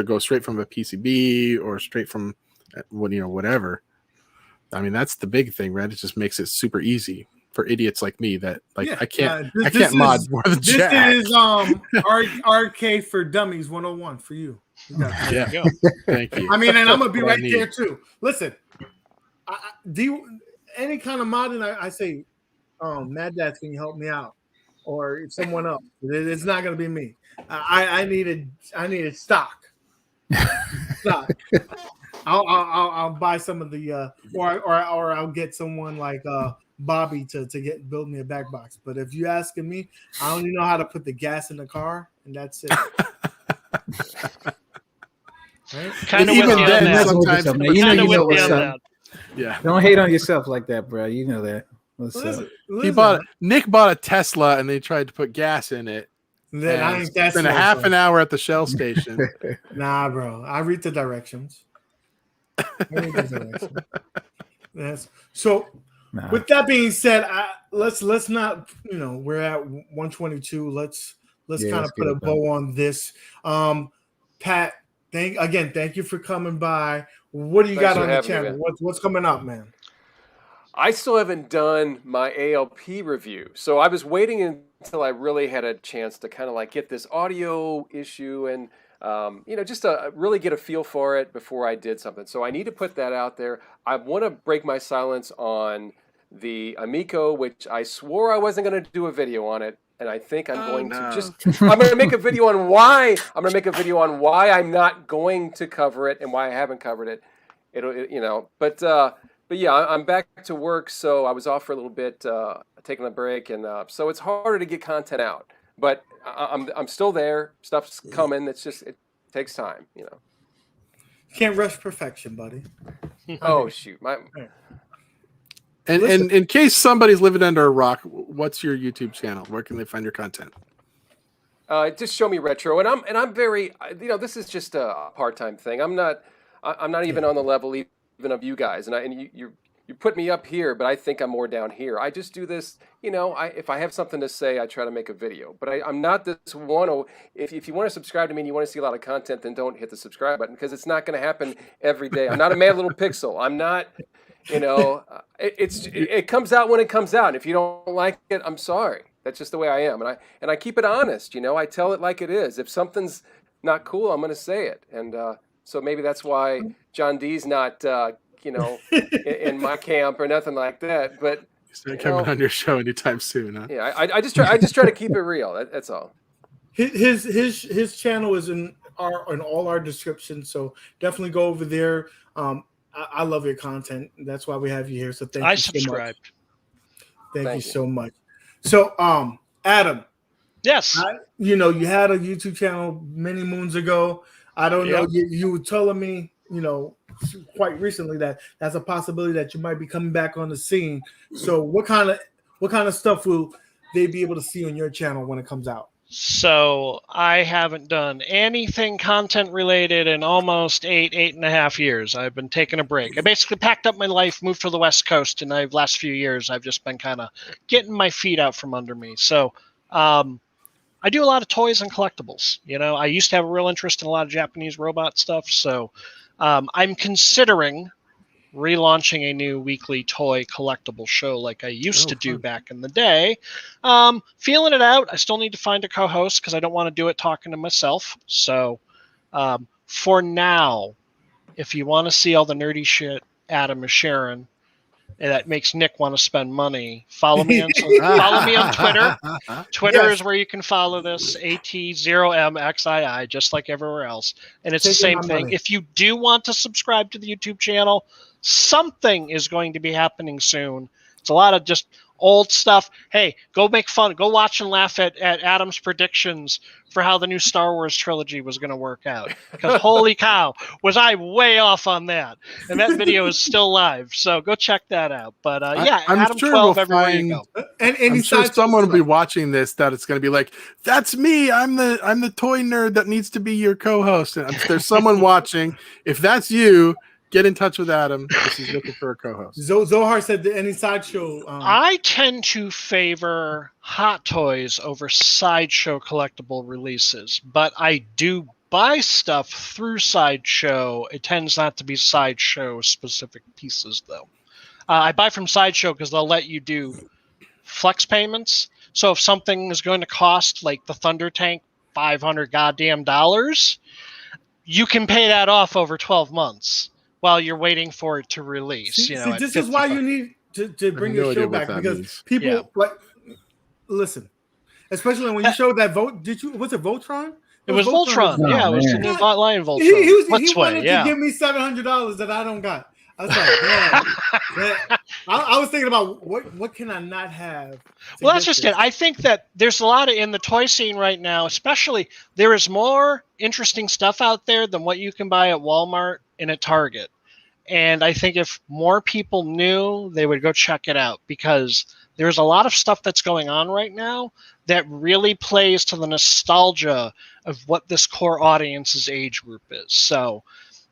go straight from a PCB or straight from whatever. I mean, that's the big thing, right? It just makes it super easy for idiots like me that I can't mod more than jack. This is arcade for dummies 101 for you. There you go. Thank you. I mean, and I'm gonna be What I right need. there too. Listen, do you, any kind of modding? I say, Mad Dads, can you help me out, or someone else? It's not gonna be me. I needed stock. Stock. I'll buy some of the or I'll get someone like Bobby to build me a back box. But if you asking me, I only know how to put the gas in the car, and that's it. Right? Kind of Even with you on then, that. sometimes You know Kind of you know with you what's on up. that. Yeah. Don't hate on yourself like that, bro. You know that. What's up? Nick bought a Tesla and they tried to put gas in it. Then I ain't that spent a slow, half bro. an hour at the Shell station. Nah, bro. I read the directions. Yes. So, with that being said, let's not. We're at 122. Let's kind of put a bow on this. Pat, thank you for coming by. What do you got on the channel? What's coming up, man? I still haven't done my ALP review, so I was waiting until I really had a chance to kind of like get this audio issue and just to really get a feel for it before I did something. So I need to put that out there. I want to break my silence on the Amico, which I swore I wasn't going to do a video on it, and I think I'm going to I'm going to make a video on why I'm not going to cover it and why I haven't covered it. But yeah, I'm back to work, so I was off for a little bit, taking a break, and so it's harder to get content out. But I'm still there. Stuff's coming. It takes time, Can't rush perfection, buddy. Oh shoot, And in case somebody's living under a rock, what's your YouTube channel? Where can they find your content? Just show me retro, and I'm very, this is just a part-time thing. I'm not even on the level even of you guys, and you put me up here, but I think I'm more down here. I just do this, if I have something to say, I try to make a video. But I'm not this one. If you want to subscribe to me and you want to see a lot of content, then don't hit the subscribe button because it's not going to happen every day. I'm not a mad little pixel. I'm not, it comes out when it comes out. And if you don't like it, I'm sorry. That's just the way I am, and I keep it honest. I tell it like it is. If something's not cool, I'm going to say it, and so maybe that's why John D's not, in my camp or nothing like that. But he's not coming on your show anytime soon, huh? Yeah, I just try to keep it real. That's all. His channel is in all our descriptions, so definitely go over there. I love your content. That's why we have you here. So thank you so much. Thank you so much. So, Adam. Yes. You had a YouTube channel many moons ago. I don't know. You were telling me, quite recently that that's a possibility that you might be coming back on the scene. So, what kind of stuff will they be able to see on your channel when it comes out? So I haven't done anything content related in almost 8.5 years. I've been taking a break. I basically packed up my life, moved to the West Coast, and last few years I've just been kind of getting my feet out from under me. So I do a lot of toys and collectibles. I used to have a real interest in a lot of Japanese robot stuff. So I'm considering relaunching a new weekly toy collectible show like I used to do back in the day. Feeling it out. I still need to find a co-host because I don't want to do it talking to myself. So for now, if you want to see all the nerdy shit Adam is sharing and that makes Nick want to spend money, follow me on Twitter. Twitter is where you can follow this, AT0MXII, just like everywhere else. And it's the same thing. Money. If you do want to subscribe to the YouTube channel, something is going to be happening soon. It's a lot of just old stuff. Hey, go make fun. Go watch and laugh at Adam's predictions for how the new Star Wars trilogy was going to work out. Because holy cow, was I way off on that. And that video is still live. So go check that out. But yeah, I'm Adam sure 12 we'll everywhere you go. And I'm sure someone will be watching this that it's going to be like, that's me. I'm the toy nerd that needs to be your co-host. And there's someone watching. If that's you, get in touch with Adam if he's looking for a co-host. Zohar said that any sideshow. I tend to favor Hot Toys over Sideshow collectible releases, but I do buy stuff through Sideshow. It tends not to be Sideshow specific pieces, though. I buy from Sideshow because they'll let you do flex payments. So if something is going to cost, like the Thunder Tank, $500 goddamn dollars, you can pay that off over 12 months while you're waiting for it to release. See, this is why you need to bring your show back, because people like listen, especially when you showed that vote. Was it Voltron? It was Voltron. Yeah, it was the new Lion Voltron. He wanted to give me $700 that I don't got. I was like, man. I was thinking about what can I not have? Well, that's just it. I think that there's a lot in the toy scene right now, especially there is more interesting stuff out there than what you can buy at Walmart and at Target. And I think if more people knew, they would go check it out, because there's a lot of stuff that's going on right now that really plays to the nostalgia of what this core audience's age group is. So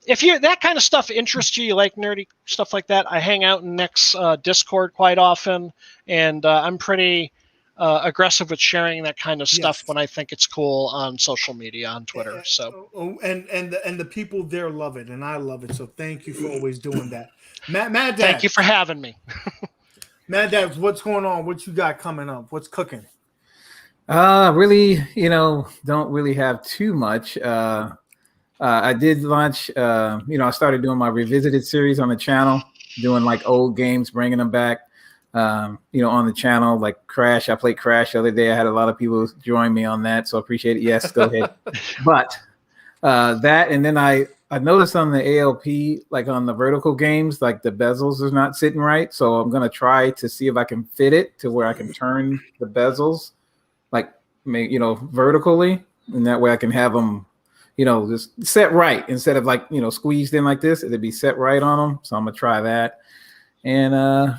if that kind of stuff interests you, you like nerdy stuff like that, I hang out in Nick's Discord quite often, and I'm pretty aggressive with sharing that kind of stuff when I think it's cool on social media, on Twitter. So and the people there love it, and I love it. So thank you for always doing that. Mad Dad, thank you for having me. Mad Dad, what's going on? What you got coming up? What's cooking? Really, don't really have too much. I did launch, I started doing my revisited series on the channel, doing like old games, bringing them back, on the channel, like Crash. I played Crash the other day. I had a lot of people join me on that, so I appreciate it. Yes, go ahead. But that, and then I noticed on the ALP, like on the vertical games, like the bezels is not sitting right. So I'm going to try to see if I can fit it to where I can turn the bezels, like, vertically. And that way I can have them, just set right instead of like, squeezed in like this. It'd be set right on them. So I'm going to try that. And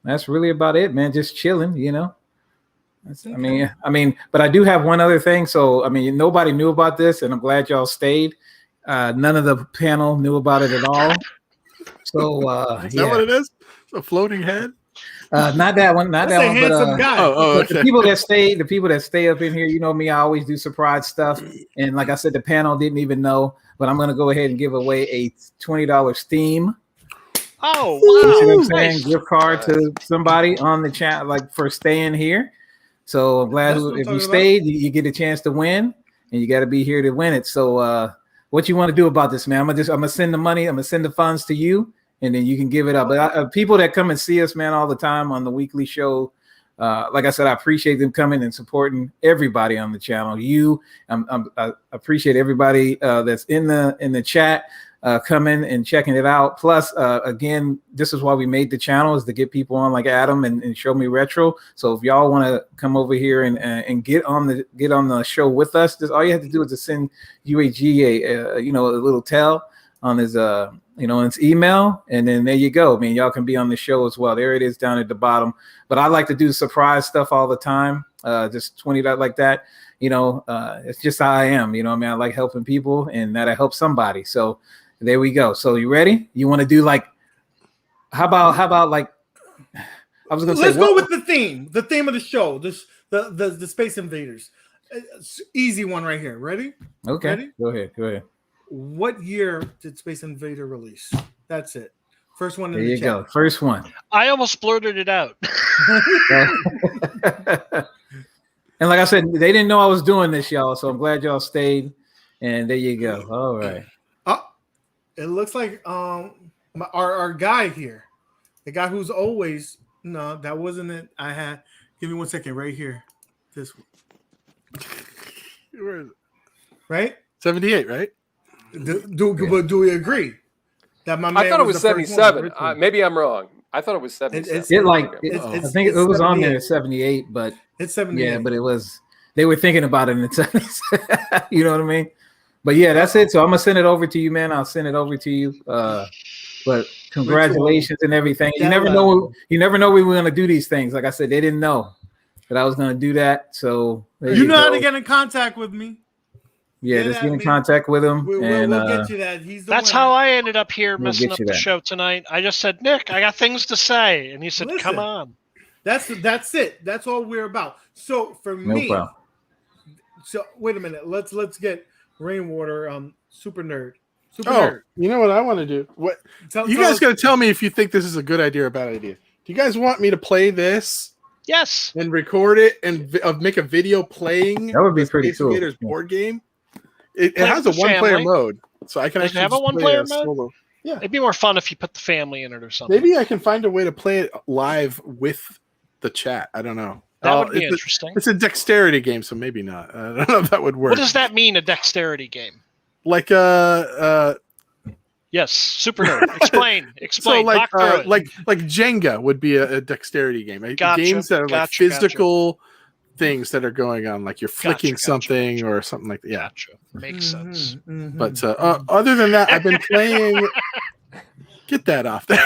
that's really about it, man. Just chilling, but I do have one other thing. So, nobody knew about this, and I'm glad y'all stayed. None of the panel knew about it at all. So is that what it is? A floating head? Not that one. Not that one. But guy. Okay. The people that stay up in here, you know me, I always do surprise stuff. And like I said, the panel didn't even know. But I'm gonna go ahead and give away a $20 Steam. Oh, wow. You see what I'm saying? Gift card to somebody on the chat, like for staying here. So I'm glad if you stayed, you get a chance to win, and you got to be here to win it. So what you want to do about this, man? I'm gonna send the money. I'm gonna send the funds to you, and then you can give it up. But people that come and see us, man, all the time on the weekly show, like I said, I appreciate them coming and supporting everybody on the channel. I appreciate everybody that's in the chat. Coming and checking it out. Plus, again, this is why we made the channel, is to get people on like Adam and Show Me Retro. So if y'all want to come over here and get on the show with us, all you have to do is to send UAG a little tell on his his email, and then there you go. Y'all can be on the show as well. There it is down at the bottom. But I like to do surprise stuff all the time. Just $20 like that. It's just how I am. I like helping people, and that I help somebody. So there we go. So you ready? You want to do like, how about like, I was going to say, let's go with the theme of the show. The Space Invaders. Easy one right here. Ready? Okay. Ready? Go ahead. What year did Space Invader release? That's it. First one in there the you chat. Go. First one. I almost blurted it out. And like I said, they didn't know I was doing this, y'all. So I'm glad y'all stayed. And there you go. All right. It looks like our guy here, the guy who's always that wasn't it. I had. Give me 1 second, right here. This one. Where is it? Right? 78, right? Do we agree that my man? I thought it was 77. Maybe I'm wrong. I thought it was 77. I think it was on there at 78, but it's 78. Yeah, but it was. They were thinking about it in the 70s. You know what I mean? But yeah, that's it. So I'm gonna send it over to you, man. I'll send it over to you. But congratulations and everything. You never know. You never know we were gonna do these things. Like I said, they didn't know that I was gonna do that. So you know how to get in contact with me. Yeah, just get in contact with him. We'll get you that. That's how I ended up here messing up the show tonight. I just said, Nick, I got things to say, and he said, "Come on." That's it. That's all we're about. So for me, so wait a minute. Let's get Rainwater, super nerd. Nerd. You know what I want to do? What you guys got to tell me if you think this is a good idea or a bad idea. Do you guys want me to play this? Yes. And record it and make a video playing. That would be pretty cool. Board game. It has a one-player mode, so I can Does it actually have a just play one-player a mode? solo. Yeah, It'd be more fun if you put the family in it or something. maybe I can find a way to play it live with the chat. I don't know. That would be interesting. It's a dexterity game, so maybe not. I don't know if that would work. What does that mean, a dexterity game? Like Yes, super nerd. Explain. So Talk through it. like Jenga would be a dexterity game. Gotcha, Games that are like gotcha. physical things that are going on, like you're flicking something or something like that. Yeah, Gotcha. Makes sense. but other than that, I've been playing. Get that off there.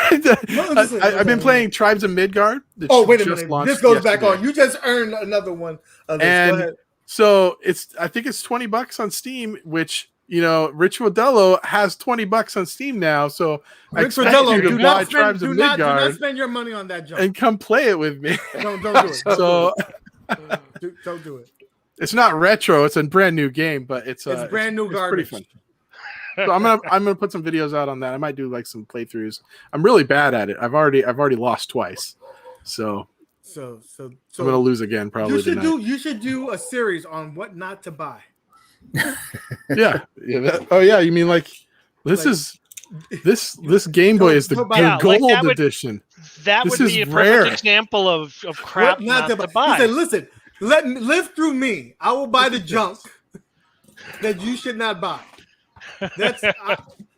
I've been playing Tribes of Midgard. Oh, wait a minute. This goes back on. You just earned another one of this. And Go ahead. so I think it's $20 on Steam, which, you know, Rich Rodello has $20 on Steam now. So I expect you to buy Tribes of Midgard. Do not spend your money on that junk. And come play it with me. Don't do it. So don't do it. It's not retro. It's a brand new game, but it's brand new garbage. It's pretty fun. So I'm gonna put some videos out on that. I might do like some playthroughs. I'm really bad at it. I've already lost twice, so I'm gonna lose again probably. You should do a series on what not to buy. Yeah. You mean like this Game Boy is the gold edition. That would be a perfect example of crap not to buy. Listen, let me live through me. I will buy the junk that you should not buy. That's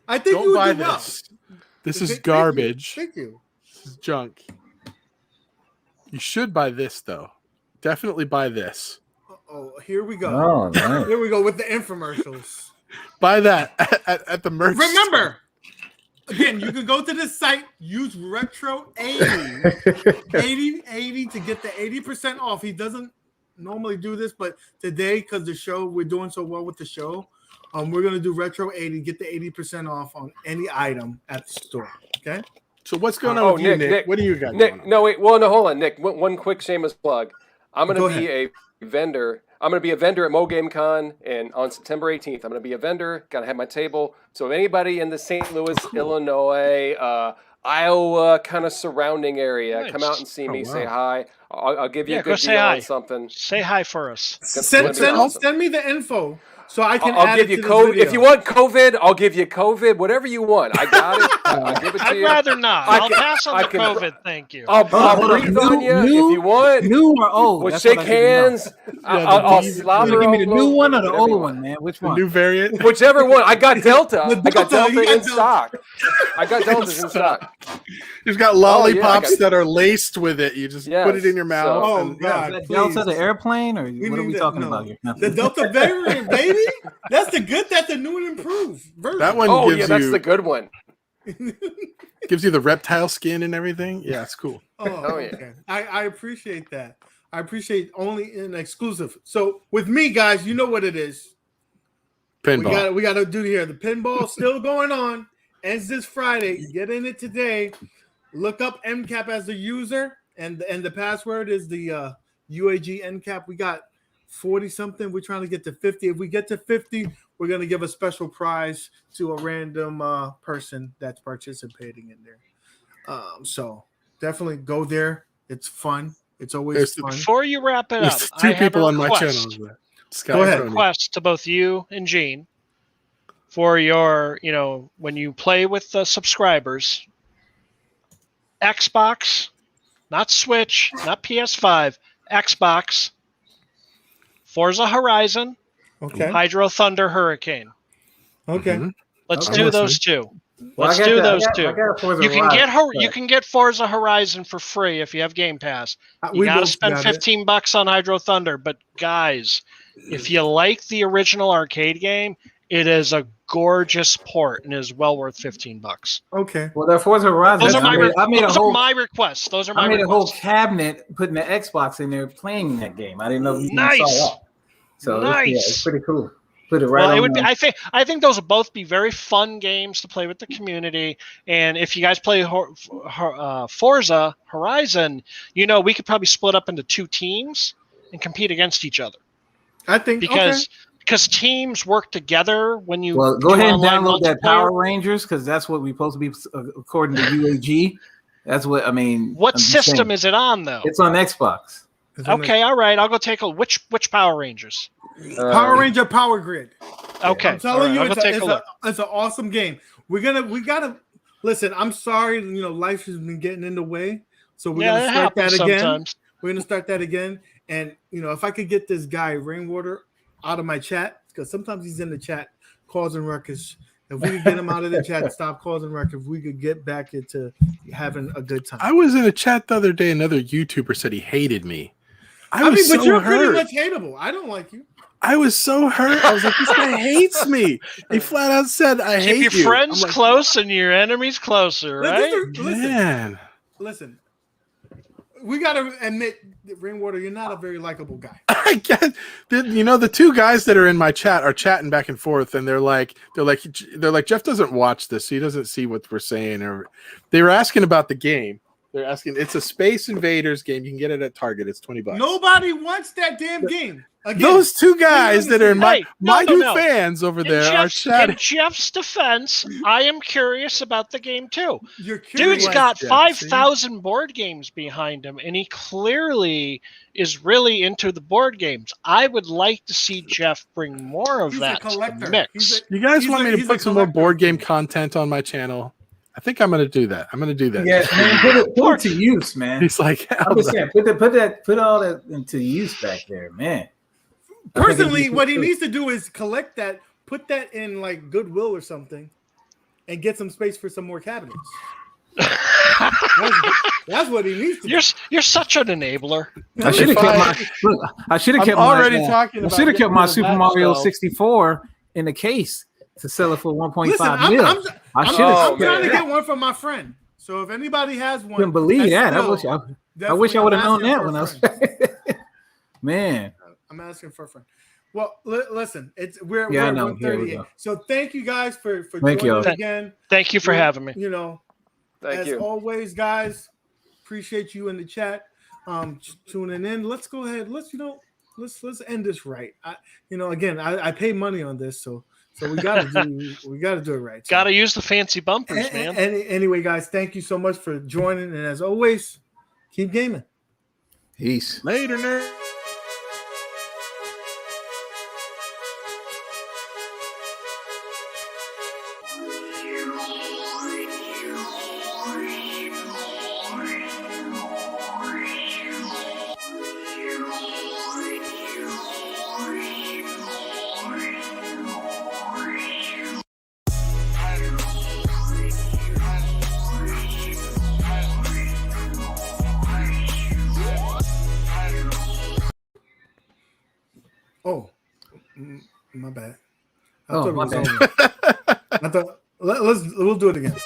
I think Don't you would buy do well. this. This is garbage. Thank you. This is junk. You should buy this though. Definitely buy this. Oh, here we go. Oh, nice. Here we go with the infomercials. Buy that at the merch. Remember, again, you can go to this site, use Retro 80 to get the 80% off. He doesn't normally do this, but today, because we're doing so well with the show, we're gonna do Retro 80, get the 80% off on any item at the store. Okay. So what's going on with you, Nick? What do you got? Nick, no, wait. Well, no, hold on, Nick. One quick shameless plug. I'm gonna be a vendor. I'm going to be a vendor at MoGameCon, and on September 18th, I'm going to be a vendor. Got to have my table. So if anybody in the St. Louis, Illinois, Iowa kind of surrounding area, come out and see me. Say hi. I'll give you a good deal on something. Say hi for us. Send me the info so I can. I'll give you COVID. If you want COVID, I'll give you COVID. Whatever you want, I got it. I'll give it to you. I'd rather not. I'll pass on the COVID. Thank you. I'll breathe on you if you want. New or old? We'll shake hands. I'll slobber. Give me the new one or the old one, man? Which one? The new variant. Whichever one. I got Delta. I got Delta in stock. I got Deltas in stock. You've got lollipops that are laced with it. You just put it in your mouth. Oh God! Is that Delta the airplane, or what are we talking about here? The Delta variant, baby. That's the new and improved version. That one gives that's the good one. Gives you the reptile skin and everything. Yeah, it's cool. Oh yeah. Okay. I appreciate that. I appreciate only an exclusive. So with me, guys, you know what it is. Pinball. We got to do here. The pinball still going on. Ends this Friday. Get in it today. Look up MCAP as the user, and the password is the UAGMCAP. We got 40 something. We're trying to get to 50. If we get to 50, we're gonna give a special prize to a random person that's participating in there. So definitely go there. It's fun. It's always fun. Before you wrap it up, There's two people on my channel. Go ahead. Request to both you and Gene for your, when you play with the subscribers, Xbox, not Switch, not PS5, Xbox, Forza Horizon, Hydro Thunder Hurricane. Okay. Let's do those two. Let's do those two. You can get Forza Horizon for free if you have Game Pass. You got to spend $15 on Hydro Thunder. But guys, if you like the original arcade game, it is a gorgeous port and is well worth $15. Okay. Well, that Forza Horizon. Those are my requests. Those are my I made requests. a whole cabinet putting the Xbox in there playing that game. I didn't know you saw that. So it's pretty cool. Put it right. Well, it would be. I think those will both be very fun games to play with the community. And if you guys play Forza Horizon, we could probably split up into two teams and compete against each other. I think because teams work together when you. Well, go ahead and download that Power Rangers because that's what we're supposed to be according to UAG. That's what I mean. What system is it on though? It's on Xbox. Okay, all right. I'll go take a which Power Rangers. Power Ranger Power Grid. Okay, I'm telling you, I'm gonna take a look. it's an awesome game. We gotta listen. I'm sorry, life has been getting in the way, so we're gonna start that again. Sometimes. We're gonna start that again, and if I could get this guy Rainwater out of my chat, because sometimes he's in the chat causing ruckus. If we could get him out of the chat, stop causing ruckus, if we could get back into having a good time. I was in a chat the other day. Another YouTuber said he hated me. I mean, but you're pretty much hateable. I don't like you. I was so hurt. I was like, this guy hates me. He flat out said, I hate you. Keep your friends close and your enemies closer, right? Listen, listen. We got to admit, Rainwater, you're not a very likable guy. I guess the two guys that are in my chat are chatting back and forth, and they're like, Jeff doesn't watch this, so he doesn't see what we're saying. Or they were asking about the game. They're asking. It's a Space Invaders game. You can get it at Target. It's $20. Nobody wants that damn game. Again, those two guys that are my fans over there are chatting. In Jeff's defense, I am curious about the game too. You're curious. Dude's got 5,000 board games behind him, and he clearly is really into the board games. I would like to see Jeff bring more of that to the mix. You guys want me to put some more board game content on my channel? I think I'm going to do that. I'm going to do that. Yeah, man, put it to use, man. He's like, I'm just saying, put all that into use back there, man. Personally, what he needs to do is collect that, put that in like Goodwill or something, and get some space for some more cabinets. That's what he needs to do. You're such an enabler. I should have kept my Super Mario 64 in the case to sell it for 1.5 million. I'm trying to get one from my friend. So if anybody has one, couldn't believe that. I wish I would have known that when I was man. I'm asking for a friend. Well, listen, we're 138. So thank you guys for joining us again. Thank you for having me. As always, guys, appreciate you in the chat tuning in. Let's go ahead. Let's end this right. Again, I pay money on this, so we gotta do it right. Gotta use the fancy bumpers, man. Anyway, guys, thank you so much for joining, and as always, keep gaming. Peace. Later, nerd. Oh, my bad. My bad. I thought we'll do it again.